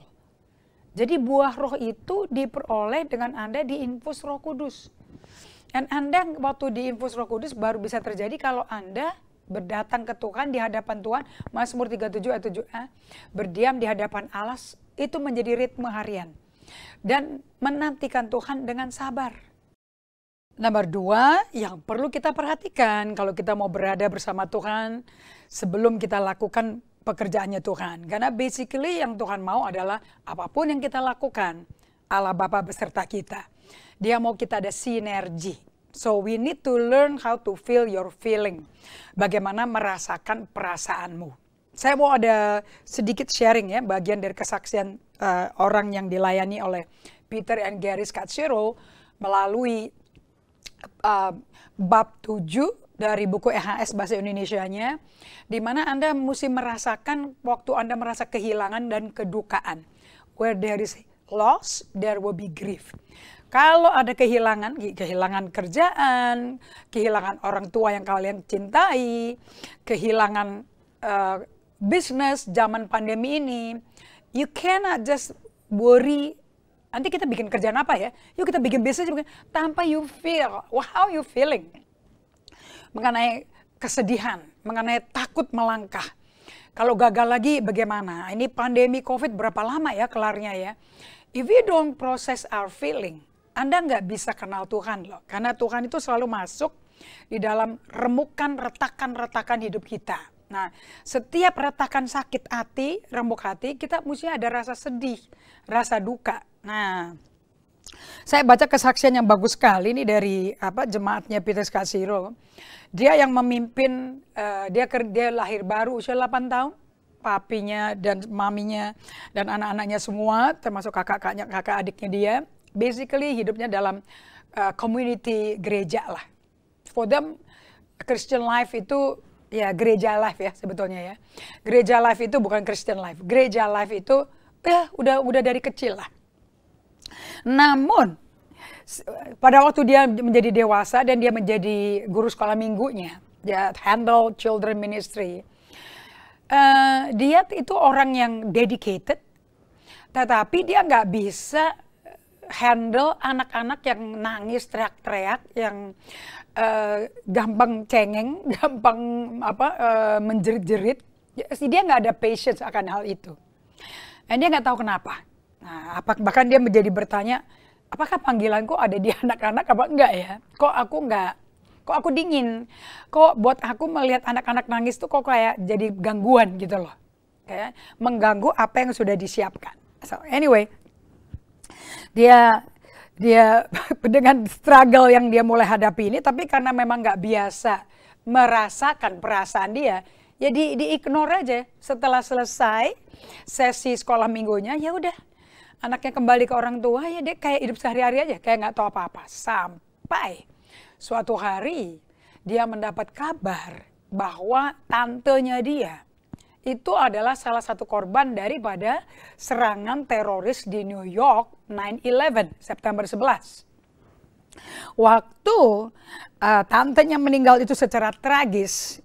Jadi buah roh itu diperoleh dengan Anda diinfus Roh Kudus. Dan Anda waktu diinfus Roh Kudus baru bisa terjadi kalau Anda berdatang ke Tuhan di hadapan Tuhan, Mazmur 37 ayat 7a, berdiam di hadapan Allah, itu menjadi ritme harian. Dan menantikan Tuhan dengan sabar. Nomor 2, yang perlu kita perhatikan kalau kita mau berada bersama Tuhan sebelum kita lakukan pekerjaannya Tuhan. Karena basically yang Tuhan mau adalah apapun yang kita lakukan, Allah Bapa beserta kita. Dia mau kita ada sinergi. So we need to learn how to feel your feeling. Bagaimana merasakan perasaanmu. Saya mau ada sedikit sharing ya, bagian dari kesaksian orang yang dilayani oleh Peter and Gary Scazzero melalui bab 7 dari buku EHS Bahasa Indonesianya, di mana Anda mesti merasakan waktu Anda merasa kehilangan dan kedukaan. Where there is loss, there will be grief. Kalau ada kehilangan kerjaan, kehilangan orang tua yang kalian cintai, kehilangan bisnis zaman pandemi ini, you cannot just worry. Nanti kita bikin kerjaan apa ya? Yuk kita bikin bisnis tanpa you feel, how you feeling? Mengenai kesedihan, mengenai takut melangkah. Kalau gagal lagi bagaimana? Ini pandemi COVID berapa lama ya kelarnya ya? If you don't process our feeling, Anda nggak bisa kenal Tuhan loh. Karena Tuhan itu selalu masuk di dalam remukan, retakan-retakan hidup kita. Nah, setiap retakan sakit hati, remuk hati, kita mesti ada rasa sedih, rasa duka. Nah, saya baca kesaksian yang bagus sekali ini dari jemaatnya Peter Scazzero. Dia yang memimpin, dia lahir baru usia 8 tahun. Papinya dan maminya dan anak-anaknya semua, termasuk kakak adiknya dia, basically hidupnya dalam community gereja lah. For them, Christian life itu ya gereja life ya sebetulnya ya. Gereja life itu bukan Christian life. Gereja life itu ya udah dari kecil lah. Namun pada waktu dia menjadi dewasa dan dia menjadi guru sekolah minggunya, dia handle children ministry. Dia itu orang yang dedicated, tetapi dia nggak bisa handle anak-anak yang nangis teriak-teriak, yang gampang cengeng, gampang menjerit-jerit. Dia nggak ada patience akan hal itu. Dan dia nggak tahu kenapa. Nah, bahkan dia menjadi bertanya, apakah panggilanku ada di anak-anak apa enggak ya? Kok aku dingin? Kok buat aku melihat anak-anak nangis tuh kok kayak jadi gangguan gitu loh. Kayak mengganggu apa yang sudah disiapkan. So anyway, dia dengan struggle yang dia mulai hadapi ini, tapi karena memang nggak biasa merasakan perasaan dia, ya di-ignore aja. Setelah selesai sesi sekolah minggunya, ya udah anaknya kembali ke orang tua, ya dia kayak hidup sehari-hari aja, kayak nggak tahu apa-apa. Sampai suatu hari dia mendapat kabar bahwa tantenya dia itu adalah salah satu korban daripada serangan teroris di New York 9/11 September 11. Waktu tantenya meninggal itu secara tragis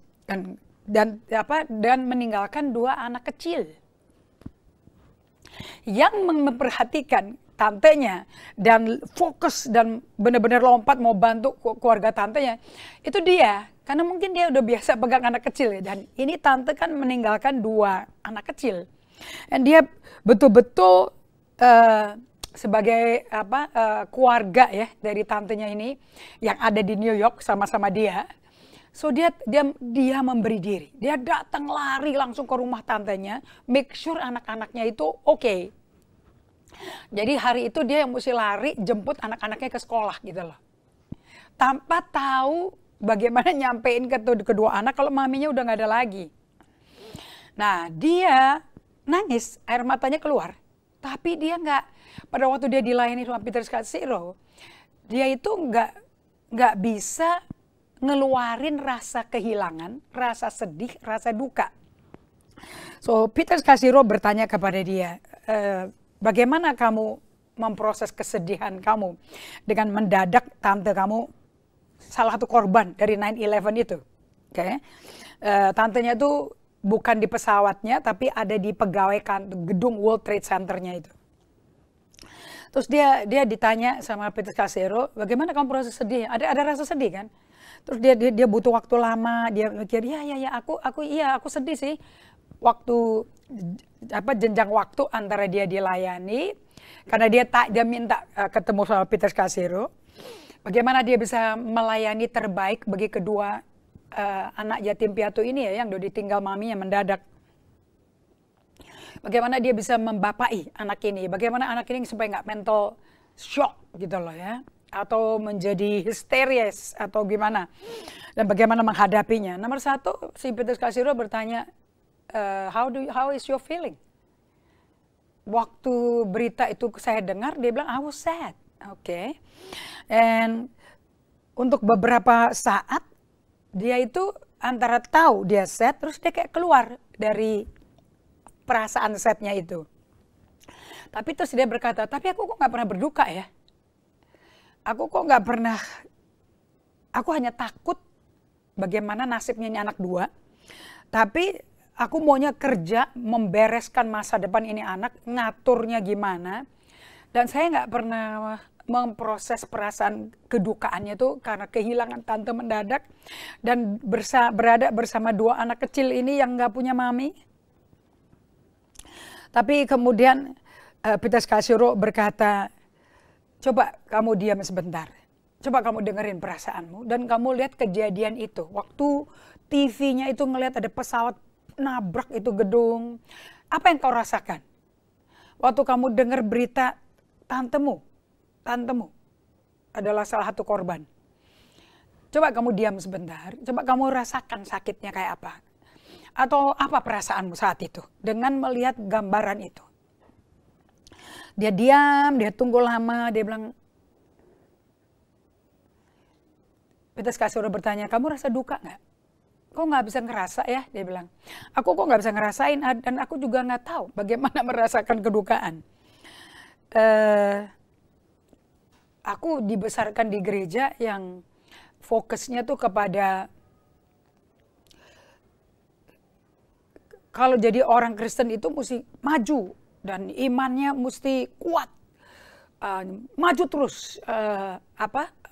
dan meninggalkan 2 anak kecil yang memperhatikan tantenya dan fokus dan benar-benar lompat mau bantu keluarga tantenya, itu dia. Karena mungkin dia udah biasa pegang anak kecil ya. Dan ini tante kan meninggalkan 2 anak kecil. Dan dia betul-betul sebagai keluarga ya dari tantenya ini yang ada di New York sama-sama dia. So dia memberi diri. Dia datang lari langsung ke rumah tantenya, make sure anak-anaknya itu oke. Jadi hari itu dia yang mesti lari jemput anak-anaknya ke sekolah gitu loh. Tanpa tahu bagaimana nyampein ke kedua anak kalau maminya udah nggak ada lagi. Nah dia nangis, air matanya keluar. Tapi dia nggak, pada waktu dia dilayani sama Peter Scazzero, dia itu nggak bisa ngeluarin rasa kehilangan, rasa sedih, rasa duka. So Peter Scazzero bertanya kepada dia, bagaimana kamu memproses kesedihan kamu dengan mendadak tante kamu salah satu korban dari 9/11 itu. Okay? Tantenya itu bukan di pesawatnya, tapi ada di pegawai gedung World Trade Center-nya itu. Terus dia ditanya sama Peter Scazzero, bagaimana kamu proses sedih? Ada rasa sedih kan? Terus dia butuh waktu lama, dia mikir, aku sedih sih. Waktu jenjang waktu antara dia dilayani, karena dia minta ketemu sama Peter Scazzero, bagaimana dia bisa melayani terbaik bagi kedua anak yatim piatu ini ya, yang udah ditinggal maminya mendadak. Bagaimana dia bisa membapai anak ini, bagaimana anak ini supaya nggak mental shock gitu loh ya, atau menjadi histeris atau gimana, dan bagaimana menghadapinya. Nomor satu, si Peter Scazzero bertanya, how is your feeling? Waktu berita itu saya dengar, dia bilang I was sad, okay. And untuk beberapa saat dia itu antara tahu dia sad, terus dia kayak keluar dari perasaan sadnya itu. Tapi terus dia berkata, tapi aku kok nggak pernah berduka ya. Aku kok nggak pernah, aku hanya takut bagaimana nasibnya ini anak dua. Tapi aku maunya kerja, membereskan masa depan ini anak, ngaturnya gimana. Dan saya nggak pernah memproses perasaan kedukaannya itu karena kehilangan tante mendadak. Dan berada bersama dua anak kecil ini yang nggak punya mami. Tapi kemudian Peter Scazzero berkata, coba kamu diam sebentar. Coba kamu dengerin perasaanmu. Dan kamu lihat kejadian itu. Waktu TV-nya itu ngelihat ada pesawat nabrak itu gedung. Apa yang kau rasakan? Waktu kamu dengar berita tantemu adalah salah satu korban. Coba kamu diam sebentar. Coba kamu rasakan sakitnya kayak apa. Atau apa perasaanmu saat itu dengan melihat gambaran itu. Dia diam, dia tunggu lama, dia bilang, Peter Scazzero bertanya, kamu rasa duka nggak? Kok nggak bisa ngerasa ya? Dia bilang, aku kok nggak bisa ngerasain dan aku juga nggak tahu bagaimana merasakan kedukaan. Aku dibesarkan di gereja yang fokusnya tuh kepada kalau jadi orang Kristen itu mesti maju dan imannya mesti kuat, maju terus,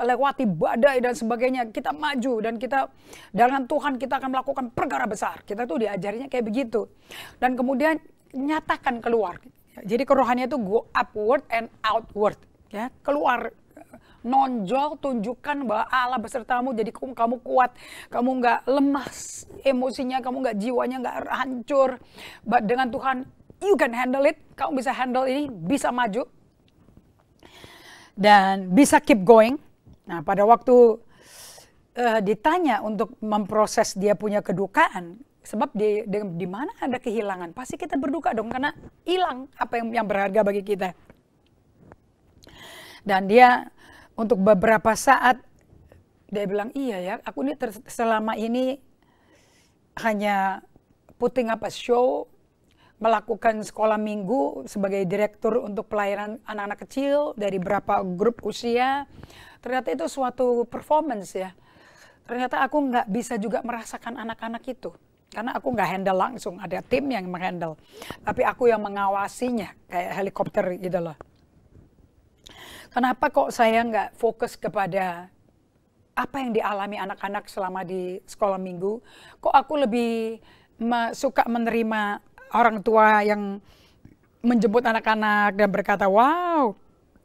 lewati badai dan sebagainya. Kita maju dan kita dengan Tuhan kita akan melakukan perkara besar. Kita tuh diajarinya kayak begitu. Dan kemudian nyatakan keluar. Jadi kerohanian itu go upward and outward, ya, keluar. Nonjol, tunjukkan bahwa Allah besertamu, jadi kamu kuat, kamu nggak lemas emosinya, kamu nggak jiwanya nggak hancur. Dengan Tuhan, you can handle it, kamu bisa handle ini, bisa maju, dan bisa keep going. Nah pada waktu ditanya untuk memproses dia punya kedukaan, sebab di mana ada kehilangan, pasti kita berduka dong, karena hilang apa yang berharga bagi kita. Dan dia untuk beberapa saat dia bilang, iya ya, aku ini selama ini hanya putting up a show, melakukan sekolah minggu sebagai direktur untuk pelayanan anak-anak kecil dari berapa grup usia. Ternyata itu suatu performance ya. Ternyata aku nggak bisa juga merasakan anak-anak itu. Karena aku nggak handle langsung, ada tim yang menghandle. Tapi aku yang mengawasinya, kayak helikopter gitu loh. Kenapa kok saya nggak fokus kepada apa yang dialami anak-anak selama di sekolah minggu? Kok aku lebih suka menerima orang tua yang menjemput anak-anak dan berkata, wow,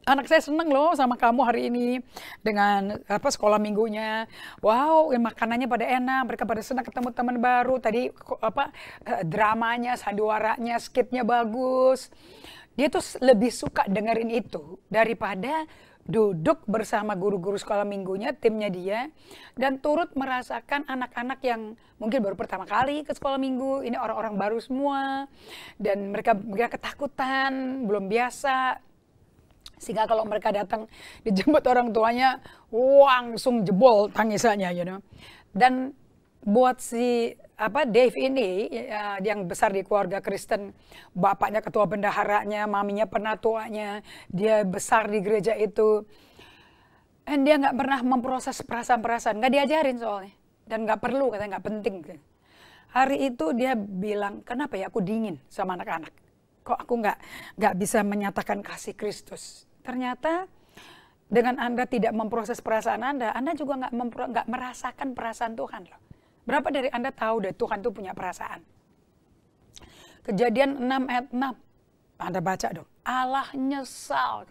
Anak saya seneng loh sama kamu hari ini dengan apa sekolah minggunya. Wow, makanannya pada enak, mereka pada senang ketemu teman baru. Tadi dramanya, sandiwaranya, skitnya bagus. Dia tuh lebih suka dengerin itu daripada duduk bersama guru-guru sekolah minggunya, timnya dia, dan turut merasakan anak-anak yang mungkin baru pertama kali ke sekolah minggu. Ini orang-orang baru semua, dan mereka ketakutan, belum biasa. Sehingga kalau mereka datang dijemput orang tuanya, langsung jebol tangisannya, Dan buat si Dave ini yang besar di keluarga Kristen, bapaknya ketua bendaharanya, maminya penatuanya, dia besar di gereja itu, dan dia nggak pernah memproses perasaan-perasaan, nggak diajarin soalnya, dan nggak perlu, katanya nggak penting. Hari itu dia bilang, kenapa ya aku dingin sama anak-anak? Kok aku nggak bisa menyatakan kasih Kristus? Ternyata dengan Anda tidak memproses perasaan Anda juga nggak merasakan perasaan Tuhan loh. Berapa dari Anda tahu deh Tuhan itu punya perasaan? Kejadian 6 ayat 6. Anda baca dong. Allah nyesal.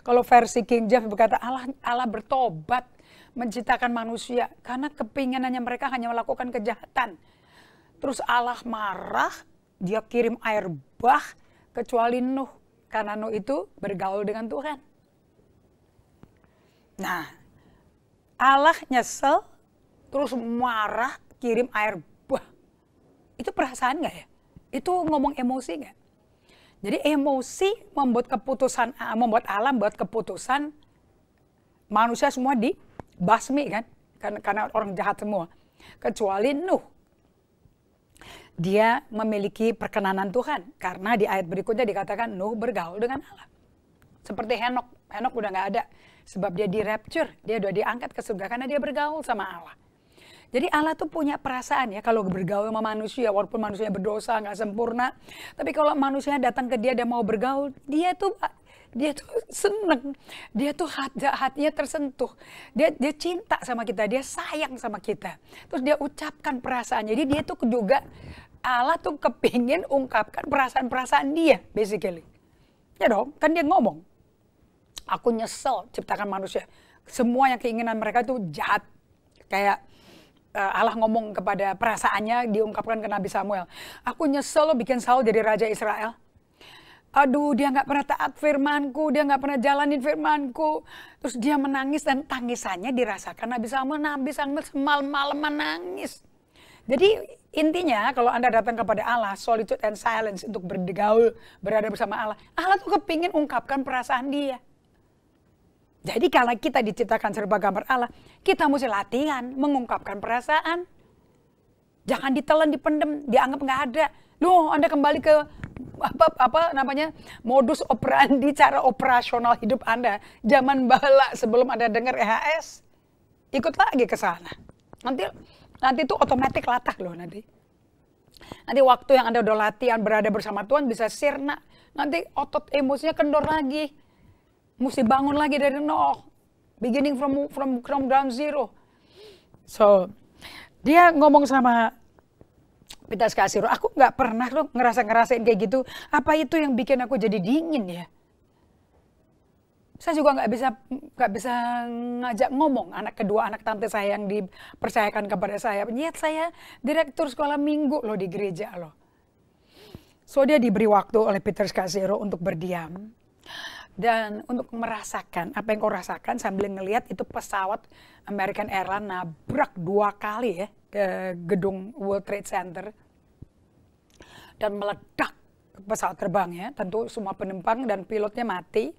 Kalau versi King James berkata Allah bertobat menciptakan manusia karena kepinginannya mereka hanya melakukan kejahatan. Terus Allah marah, dia kirim air bah kecuali Nuh. Karena Nuh itu bergaul dengan Tuhan. Nah, Allah nyesel, terus marah, kirim air bah. Itu perasaan nggak ya? Itu ngomong emosi nggak? Jadi emosi membuat Allah membuat keputusan manusia semua dibasmi kan? Karena orang jahat semua. Kecuali Nuh. Dia memiliki perkenanan Tuhan. Karena di ayat berikutnya dikatakan Nuh bergaul dengan Allah. Seperti Henok. Henok udah nggak ada. Sebab dia di rapture. Dia udah diangkat ke surga karena dia bergaul sama Allah. Jadi Allah tuh punya perasaan ya. Kalau bergaul sama manusia. Walaupun manusia berdosa, nggak sempurna. Tapi kalau manusia datang ke dia dan mau bergaul. Dia tuh seneng. Dia tuh hatinya tersentuh. Dia cinta sama kita. Dia sayang sama kita. Terus dia ucapkan perasaannya. Jadi dia tuh juga Allah tuh kepingin ungkapkan perasaan-perasaan dia, basically. Ya dong, kan dia ngomong. Aku nyesel ciptakan manusia. Semua yang keinginan mereka itu jahat. Kayak Allah ngomong kepada perasaannya, diungkapkan ke Nabi Samuel. Aku nyesel lo bikin Saul jadi Raja Israel. Aduh, dia nggak pernah taat firmanku, dia nggak pernah jalanin firmanku. Terus dia menangis dan tangisannya dirasakan Nabi Samuel. Nabi Samuel semalam-malam menangis. Jadi intinya kalau Anda datang kepada Allah, solitude and silence untuk bergaul, berada bersama Allah. Allah tuh kepingin ungkapkan perasaan dia. Jadi kalau kita diciptakan serupa gambar Allah, kita mesti latihan mengungkapkan perasaan. Jangan ditelan, dipendem, dianggap nggak ada. Loh, Anda kembali ke modus operandi, cara operasional hidup Anda zaman bala sebelum Anda dengar EHS. Ikut lagi ke sana. Nanti itu otomatis latah loh nanti. Nanti waktu yang Anda udah latihan berada bersama Tuhan bisa sirna. Nanti otot emosinya kendor lagi. Mesti bangun lagi dari nol. Beginning from ground zero. So, dia ngomong sama Peter Kasiro, aku nggak pernah loh ngerasain kayak gitu. Apa itu yang bikin aku jadi dingin ya? Saya juga nggak bisa ngajak ngomong kedua anak tante saya yang dipercayakan kepada saya. Nyet, saya direktur sekolah minggu loh di gereja loh. So dia diberi waktu oleh Peter Kasiro untuk berdiam. Dan untuk merasakan apa yang kau rasakan sambil ngelihat itu pesawat American Airlines nabrak 2 kali ya ke gedung World Trade Center. Dan meledak pesawat terbangnya. Tentu semua penumpang dan pilotnya mati.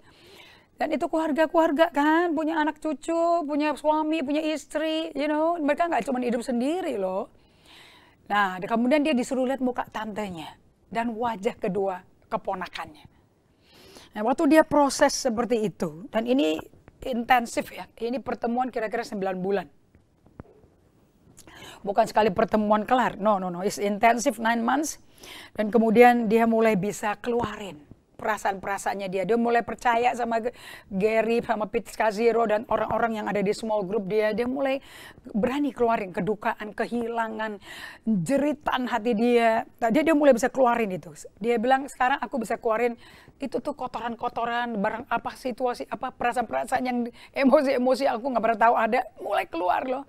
Dan itu keluarga-keluarga kan, punya anak cucu, punya suami, punya istri, mereka nggak cuma hidup sendiri loh. Nah, kemudian dia disuruh lihat muka tantenya dan wajah kedua keponakannya. Nah, waktu dia proses seperti itu, dan ini intensif ya, ini pertemuan kira-kira 9 bulan. Bukan sekali pertemuan kelar, no, it's intensive 9 months. Dan kemudian dia mulai bisa keluarin perasaan-perasaannya dia. Dia mulai percaya sama Gary, sama Pete Scazzero dan orang-orang yang ada di small group dia. Dia mulai berani keluarin kedukaan, kehilangan, jeritan hati dia. Dia mulai bisa keluarin itu. Dia bilang sekarang aku bisa keluarin itu tuh kotoran-kotoran, barang apa, situasi apa, perasaan-perasaan yang emosi-emosi aku nggak pernah tahu ada, mulai keluar loh.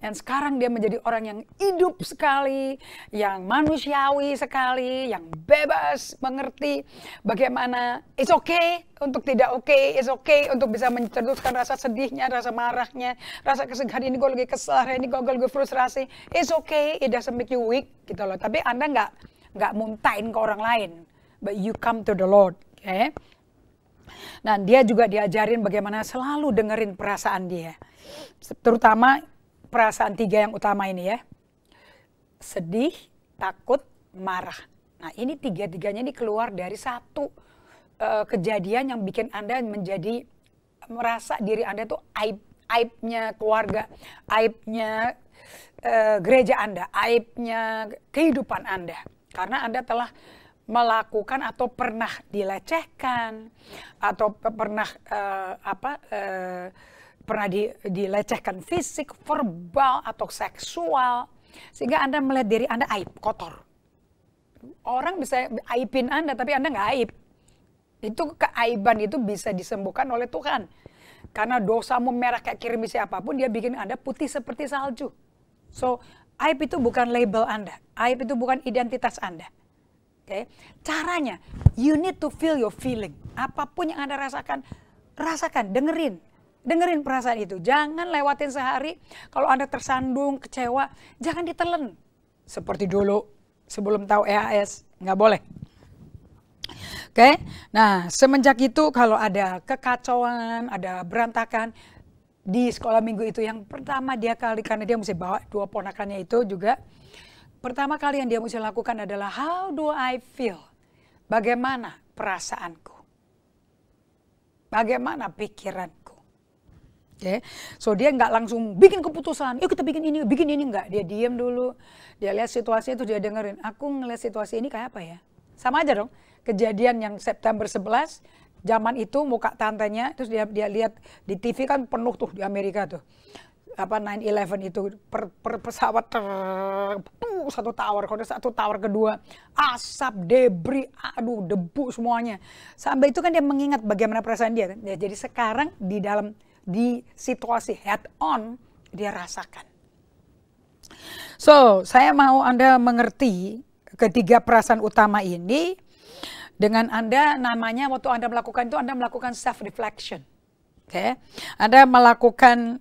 Dan sekarang dia menjadi orang yang hidup sekali, yang manusiawi sekali, yang bebas mengerti bagaimana it's okay untuk tidak okay, it's okay untuk bisa menceruskan rasa sedihnya, rasa marahnya, rasa kesedihan ini gue lagi kesal, ini gue lagi frustrasi, it's okay, it doesn't make you weak gitu loh. Tapi Anda nggak muntahin ke orang lain, but you come to the Lord, okay? Dan dia juga diajarin bagaimana selalu dengerin perasaan dia, terutama perasaan 3 yang utama ini ya. Sedih, takut, marah. Nah ini 3-3-nya ini keluar dari satu kejadian yang bikin Anda menjadi merasa diri Anda itu aibnya keluarga, aibnya gereja Anda, aibnya kehidupan Anda. Karena Anda telah melakukan atau pernah dilecehkan, atau pernah pernah dilecehkan fisik, verbal, atau seksual. Sehingga Anda melihat diri Anda aib, kotor. Orang bisa aibin Anda, tapi Anda nggak aib. Itu keaiban itu bisa disembuhkan oleh Tuhan. Karena dosamu merah kayak kirmisi apapun, dia bikin Anda putih seperti salju. So, aib itu bukan label Anda. Aib itu bukan identitas Anda. Okay? Caranya, you need to feel your feeling. Apapun yang Anda rasakan, rasakan, dengerin perasaan itu. Jangan lewatin sehari kalau Anda tersandung, kecewa, jangan ditelen. Seperti dulu sebelum tahu EAS, nggak boleh. Oke, nah semenjak itu kalau ada kekacauan, ada berantakan di sekolah minggu itu, yang pertama dia kali, karena dia mesti bawa 2 ponakannya itu juga, pertama kali yang dia mesti lakukan adalah how do I feel? Bagaimana perasaanku? Bagaimana pikiranku? Okay. So dia nggak langsung bikin keputusan, yuk kita bikin ini, nggak. Dia diam dulu, dia lihat situasi itu, dia dengerin. Aku ngeliat situasi ini kayak apa ya? Sama aja dong, kejadian yang September 11, zaman itu muka tantenya, terus dia lihat di TV kan penuh tuh di Amerika tuh. 9/11 itu, pesawat satu tower, kalau satu tower kedua, asap, debris, aduh debu semuanya. Sampai itu kan dia mengingat bagaimana perasaan dia. Ya, jadi sekarang di situasi head on, dia rasakan. So, saya mau Anda mengerti ketiga perasaan utama ini dengan Anda, namanya waktu Anda melakukan itu, Anda melakukan self-reflection. Okay? Anda melakukan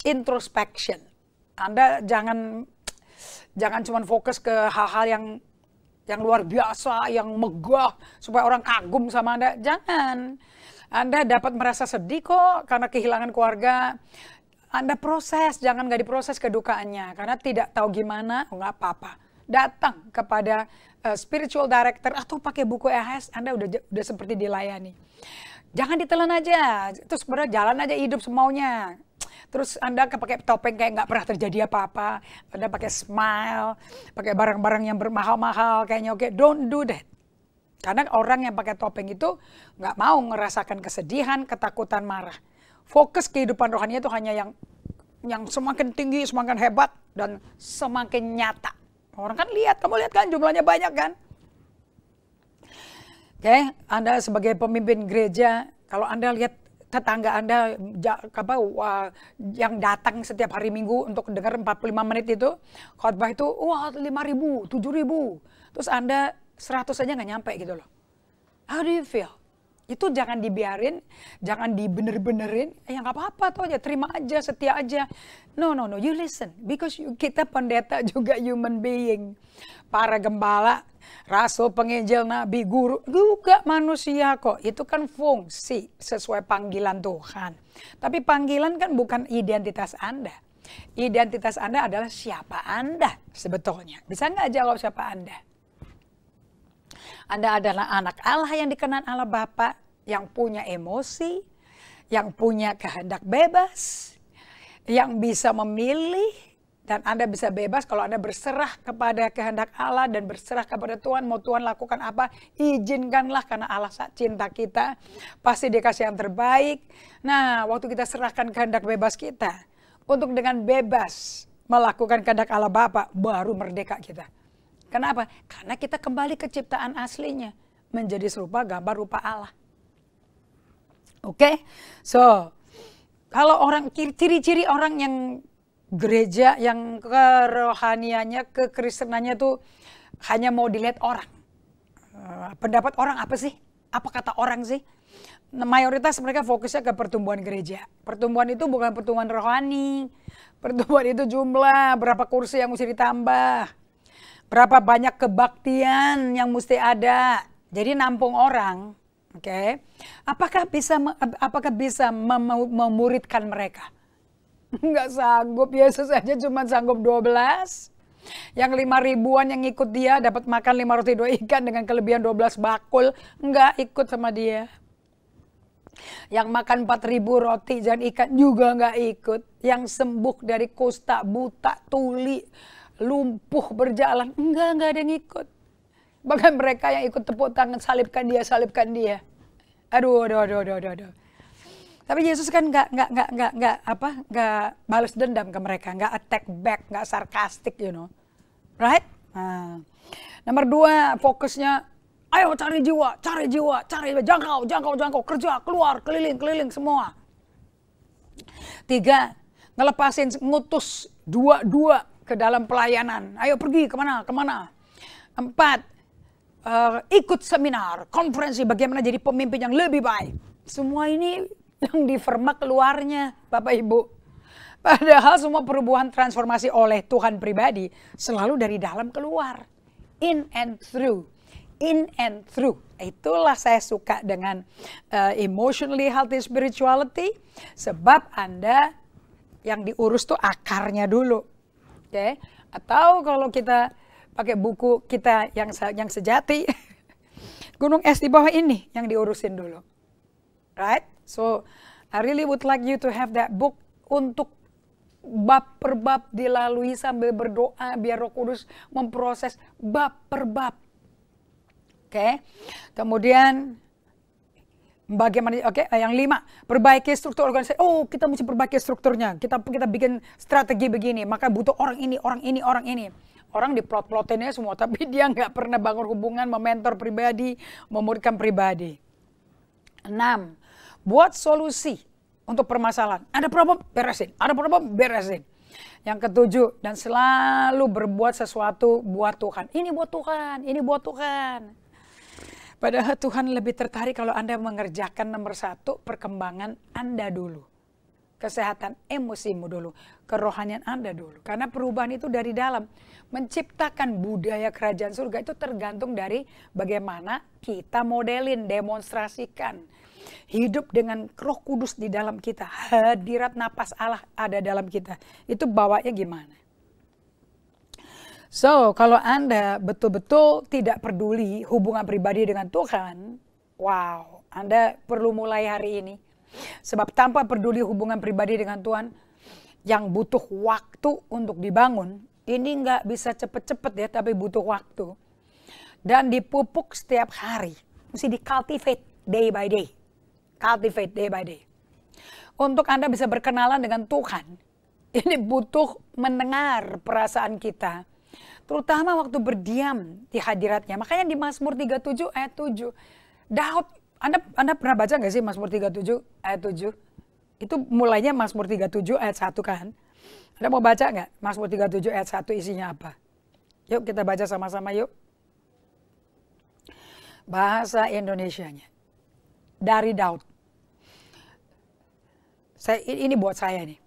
introspection. Anda jangan cuma fokus ke hal-hal yang luar biasa, yang megah, supaya orang kagum sama Anda. Jangan. Anda dapat merasa sedih kok karena kehilangan keluarga. Anda proses, jangan nggak diproses kedukaannya. Karena tidak tahu gimana, nggak apa-apa. Datang kepada spiritual director atau pakai buku EHS, Anda udah seperti dilayani. Jangan ditelan aja, terus sebenarnya jalan aja hidup semaunya. Terus Anda pakai topeng kayak nggak pernah terjadi apa-apa. Anda pakai smile, pakai barang-barang yang bermahal-mahal kayaknya, oke, don't do that. Karena orang yang pakai topeng itu nggak mau ngerasakan kesedihan, ketakutan, marah. Fokus kehidupan rohani itu hanya yang semakin tinggi, semakin hebat, dan semakin nyata. Orang kan lihat, kamu lihat kan jumlahnya banyak kan? Oke, Anda sebagai pemimpin gereja, kalau Anda lihat tetangga Anda yang datang setiap hari Minggu untuk dengar 45 menit itu, khotbah itu, wah 5.000, 7.000. Terus Anda 100 aja nggak nyampe gitu loh. How do you feel? Itu jangan dibiarin, jangan dibener-benerin. Ya nggak apa-apa tuh aja, terima aja, setia aja. No, you listen. Because kita pendeta juga human being. Para gembala, rasul, penginjil, nabi, guru, juga manusia kok. Itu kan fungsi sesuai panggilan Tuhan. Tapi panggilan kan bukan identitas Anda. Identitas Anda adalah siapa Anda sebetulnya. Bisa nggak jawab siapa Anda? Anda adalah anak Allah yang dikenan Allah Bapa, yang punya emosi, yang punya kehendak bebas, yang bisa memilih Dan Anda bisa bebas kalau Anda berserah kepada kehendak Allah dan berserah kepada Tuhan. Mau Tuhan lakukan apa, izinkanlah, karena Allah cinta kita. Pasti Dia kasih yang terbaik. Nah, waktu kita serahkan kehendak bebas kita, untuk dengan bebas melakukan kehendak Allah Bapa, baru merdeka kita. Kenapa? Karena kita kembali ke ciptaan aslinya. Menjadi serupa gambar rupa Allah. Oke? So, kalau orang, ciri-ciri orang yang gereja yang kerohaniannya, kekristenannya tuh hanya mau dilihat orang. Pendapat orang apa sih? Apa kata orang sih? Mayoritas mereka fokusnya ke pertumbuhan gereja. Pertumbuhan itu bukan pertumbuhan rohani. Pertumbuhan itu jumlah, berapa kursi yang mesti ditambah. Berapa banyak kebaktian yang mesti ada. Jadi nampung orang. Oke. Apakah bisa memuridkan mereka? Nggak sanggup, Yesus aja cuma sanggup 12. Yang 5.000-an yang ikut dia dapat makan 5 roti 2 ikan dengan kelebihan 12 bakul. Nggak ikut sama dia. Yang makan 4.000 roti dan ikan juga nggak ikut. Yang sembuh dari kusta, buta, tuli, lumpuh berjalan. Nggak ada yang ikut. Bahkan mereka yang ikut tepuk tangan, salibkan dia, salibkan dia. Aduh. Tapi Yesus kan nggak balas dendam ke mereka, nggak attack back, nggak sarkastik, right? Nah. Nomor 2, fokusnya, ayo cari jiwa, jangkau, kerja, keluar, keliling semua. 3, ngelepasin, ngutus 2 ke dalam pelayanan. Ayo pergi kemana? 4, ikut seminar, konferensi bagaimana jadi pemimpin yang lebih baik. Semua ini yang diferma keluarnya, Bapak Ibu. Padahal semua perubahan transformasi oleh Tuhan pribadi selalu dari dalam keluar. In and through. Itulah saya suka dengan emotionally healthy spirituality. Sebab Anda yang diurus tuh akarnya dulu. Oke? Atau kalau kita pakai buku kita yang sejati, gunung es di bawah ini yang diurusin dulu. Right? So, I really would like you to have that book untuk bab per bab dilalui sambil berdoa biar Roh Kudus memproses bab per bab. Oke. Kemudian bagaimana, yang 5, perbaiki struktur organisasi. Oh, kita mesti perbaiki strukturnya. Kita bikin strategi begini, maka butuh orang ini. Orang diplot-plotinnya semua, tapi dia nggak pernah bangun hubungan, mementor pribadi, memuridkan pribadi. 6, buat solusi untuk permasalahan. Ada problem, beresin. Yang ke-7, dan selalu berbuat sesuatu buat Tuhan. Ini buat Tuhan. Padahal Tuhan lebih tertarik kalau Anda mengerjakan nomor 1, perkembangan Anda dulu. Kesehatan emosimu dulu. Kerohanian Anda dulu. Karena perubahan itu dari dalam. Menciptakan budaya kerajaan surga itu tergantung dari bagaimana kita modelin, demonstrasikan. Hidup dengan Roh Kudus di dalam kita. Hadirat napas Allah ada dalam kita. Itu bawanya gimana? So, kalau Anda betul-betul tidak peduli hubungan pribadi dengan Tuhan, wow, Anda perlu mulai hari ini. Sebab tanpa peduli hubungan pribadi dengan Tuhan, yang butuh waktu untuk dibangun, ini nggak bisa cepet-cepet ya, tapi butuh waktu. Dan dipupuk setiap hari. Mesti di-cultivate day by day. Untuk Anda bisa berkenalan dengan Tuhan, ini butuh mendengar perasaan kita. Terutama waktu berdiam di hadiratnya. Makanya di Mazmur 37 ayat 7. Daud, Anda pernah baca nggak sih Mazmur 37 ayat 7? Itu mulainya Mazmur 37 ayat 1 kan? Anda mau baca nggak Mazmur 37 ayat 1 isinya apa? Yuk kita baca sama-sama yuk. Bahasa Indonesianya. Dari Daud. Ini buat saya nih.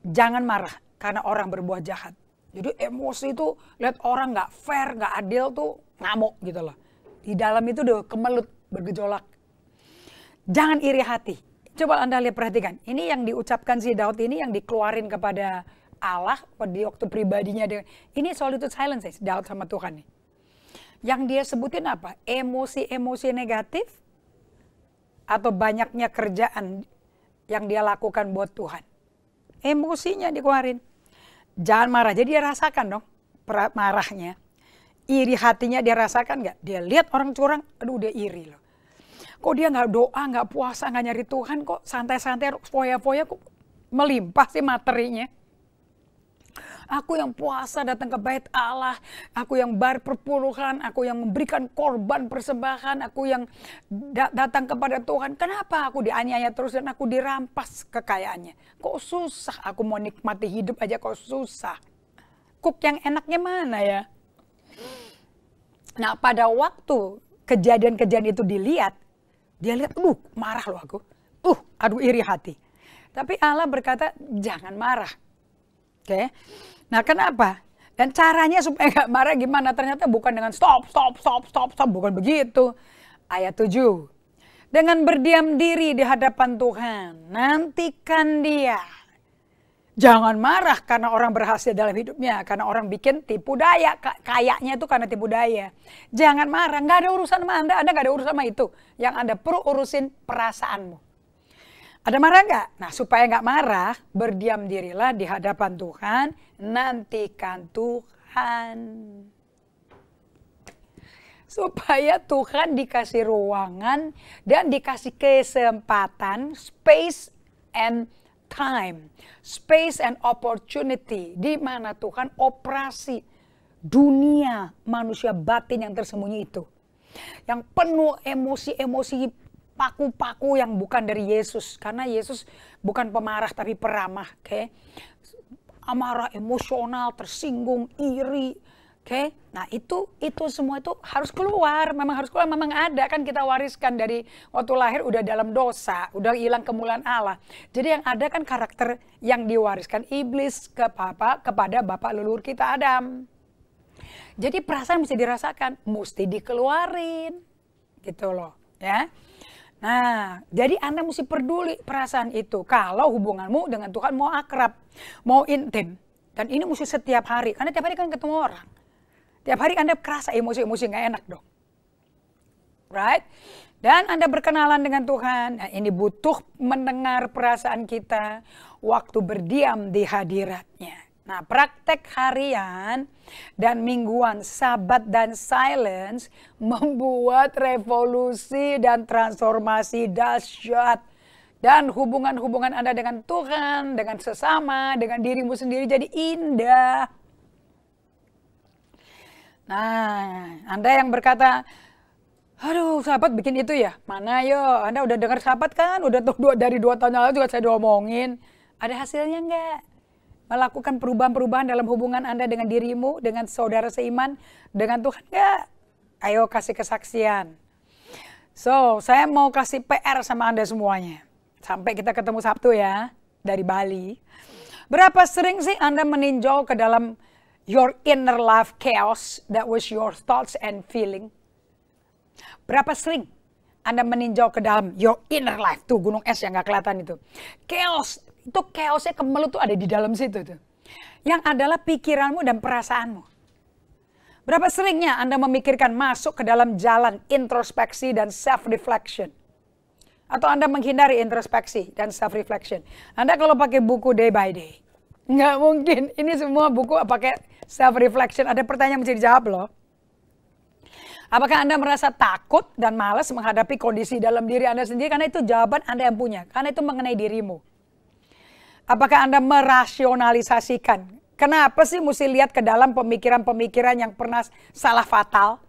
Jangan marah karena orang berbuat jahat. Jadi emosi itu lihat orang nggak fair, nggak adil tuh ngamuk gitu loh. Di dalam itu udah kemelut, bergejolak. Jangan iri hati. Coba Anda lihat, perhatikan. Ini yang diucapkan si Daud ini yang dikeluarin kepada Allah di waktu pribadinya. Ini solitude silence Daud sama Tuhan nih. Yang dia sebutin apa? Emosi-emosi negatif atau banyaknya kerjaan yang dia lakukan buat Tuhan. Emosinya dikeluarin. Jangan marah. Jadi dia rasakan dong marahnya. Iri hatinya dia rasakan nggak? Dia lihat orang curang, aduh dia iri loh. Kok dia nggak doa, nggak puasa, nggak nyari Tuhan, kok santai-santai, foya-foya, kok melimpah sih materinya. Aku yang puasa datang ke bait Allah, aku yang berperpuluhan, aku yang memberikan korban persembahan, aku yang datang kepada Tuhan. Kenapa aku dianiaya terus dan aku dirampas kekayaannya? Kok susah aku mau nikmati hidup aja kok susah. Kok yang enaknya mana ya? Nah pada waktu kejadian-kejadian itu dilihat, dia lihat, marah loh aku. Aduh iri hati. Tapi Allah berkata, jangan marah. Oke. Nah kenapa? Dan caranya supaya gak marah gimana? Ternyata bukan dengan stop, bukan begitu. Ayat 7. Dengan berdiam diri di hadapan Tuhan, nantikan dia. Jangan marah karena orang berhasil dalam hidupnya. Karena orang bikin tipu daya. Kayaknya itu karena tipu daya. Jangan marah. Nggak ada urusan sama Anda. Anda nggak ada urusan sama itu. Yang Anda perlu urusin perasaanmu. Ada marah nggak? Nah supaya nggak marah. Berdiam dirilah di hadapan Tuhan. Nantikan Tuhan. Supaya Tuhan dikasih ruangan. Dan dikasih kesempatan. Space and time, space and opportunity, di mana Tuhan operasi dunia manusia batin yang tersembunyi itu. Yang penuh emosi-emosi paku-paku yang bukan dari Yesus. Karena Yesus bukan pemarah tapi peramah. Okay? Amarah, emosional, tersinggung, iri. Oke, nah itu semua itu harus keluar, memang harus keluar, memang ada kan kita wariskan dari waktu lahir udah dalam dosa, udah hilang kemuliaan Allah. Jadi yang ada kan karakter yang diwariskan iblis kepada bapak leluhur kita Adam. Jadi perasaan mesti dirasakan, mesti dikeluarin, gitu loh, ya. Nah, jadi Anda mesti peduli perasaan itu. Kalau hubunganmu dengan Tuhan mau akrab, mau intim, dan ini mesti setiap hari, karena tiap hari kan ketemu orang. Tiap hari Anda kerasa emosi-emosi nggak enak dong. Right? Dan Anda berkenalan dengan Tuhan. Nah, ini butuh mendengar perasaan kita waktu berdiam di hadiratnya. Nah, praktek harian dan mingguan, sabat dan silence membuat revolusi dan transformasi dahsyat. Dan hubungan-hubungan Anda dengan Tuhan, dengan sesama, dengan dirimu sendiri jadi indah. Nah, Anda yang berkata, aduh sahabat bikin itu ya, mana yo, Anda udah dengar sahabat kan, udah dari 2 tahun lalu juga saya diomongin. Ada hasilnya enggak? Melakukan perubahan-perubahan dalam hubungan Anda dengan dirimu, dengan saudara seiman, dengan Tuhan enggak? Ayo kasih kesaksian. So, saya mau kasih PR sama Anda semuanya. Sampai kita ketemu Sabtu ya, dari Bali. Berapa sering sih Anda meninjau ke dalam your inner life chaos, that was your thoughts and feeling. Berapa sering Anda meninjau ke dalam your inner life, tuh gunung es yang gak kelihatan itu. Chaos, itu chaosnya kemelut tuh ada di dalam situ tuh. Yang adalah pikiranmu dan perasaanmu. Berapa seringnya Anda memikirkan masuk ke dalam jalan introspeksi dan self-reflection. Atau Anda menghindari introspeksi dan self-reflection. Anda kalau pakai buku day by day, nggak mungkin. Ini semua buku pakai self-reflection. Ada pertanyaan mesti dijawab loh. Apakah Anda merasa takut dan malas menghadapi kondisi dalam diri Anda sendiri? Karena itu jawaban Anda yang punya. Karena itu mengenai dirimu. Apakah Anda merasionalisasikan? Kenapa sih mesti lihat ke dalam pemikiran-pemikiran yang pernah salah fatal?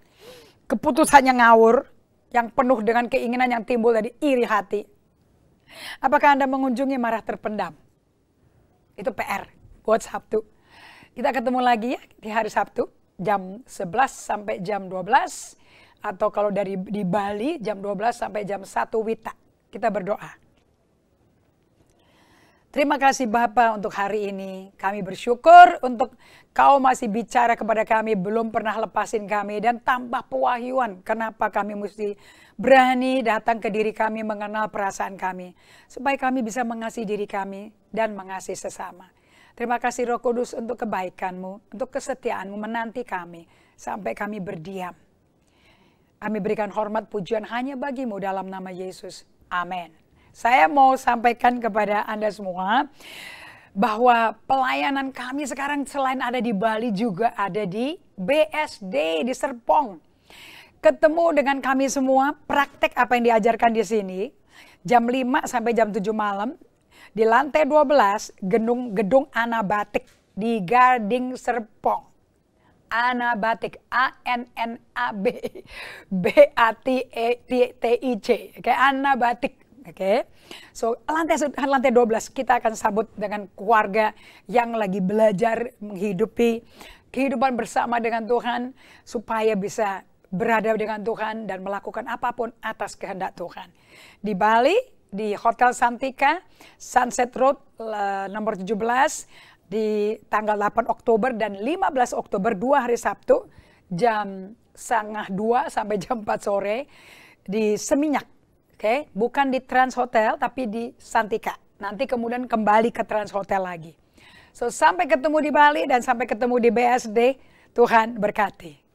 Keputusannya ngawur. Yang penuh dengan keinginan yang timbul dari iri hati. Apakah Anda mengunjungi marah terpendam? Itu PR buat Sabtu. Kita ketemu lagi ya di hari Sabtu jam 11 sampai jam 12. Atau kalau di Bali jam 12 sampai jam 1 Wita. Kita berdoa. Terima kasih Bapa untuk hari ini. Kami bersyukur untuk Kau masih bicara kepada kami, belum pernah lepasin kami. Dan tambah pewahyuan kenapa kami mesti berani datang ke diri kami, mengenal perasaan kami. Supaya kami bisa mengasihi diri kami dan mengasihi sesama. Terima kasih Roh Kudus untuk kebaikan-Mu, untuk kesetiaan-Mu menanti kami sampai kami berdiam. Kami berikan hormat pujian hanya bagi-Mu dalam nama Yesus. Amin. Saya mau sampaikan kepada Anda semua, bahwa pelayanan kami sekarang selain ada di Bali juga ada di BSD di Serpong. Ketemu dengan kami semua, praktek apa yang diajarkan di sini, jam 5 sampai jam 7 malam, di lantai 12, gedung Anabatik di Gading Serpong. Anabatik, A-N-N-A-B, B-A-T-E-T-I-C, kayak Anabatik. Oke, so lantai 12 kita akan sambut dengan keluarga yang lagi belajar menghidupi kehidupan bersama dengan Tuhan supaya bisa berada dengan Tuhan dan melakukan apapun atas kehendak Tuhan. Di Bali, di Hotel Santika, Sunset Road nomor 17 di tanggal 8 Oktober dan 15 Oktober 2 hari Sabtu jam 1:30 sampai jam 4 sore di Seminyak. Oke, bukan di Trans Hotel tapi di Santika. Nanti kemudian kembali ke Trans Hotel lagi. So sampai ketemu di Bali dan sampai ketemu di BSD. Tuhan berkati.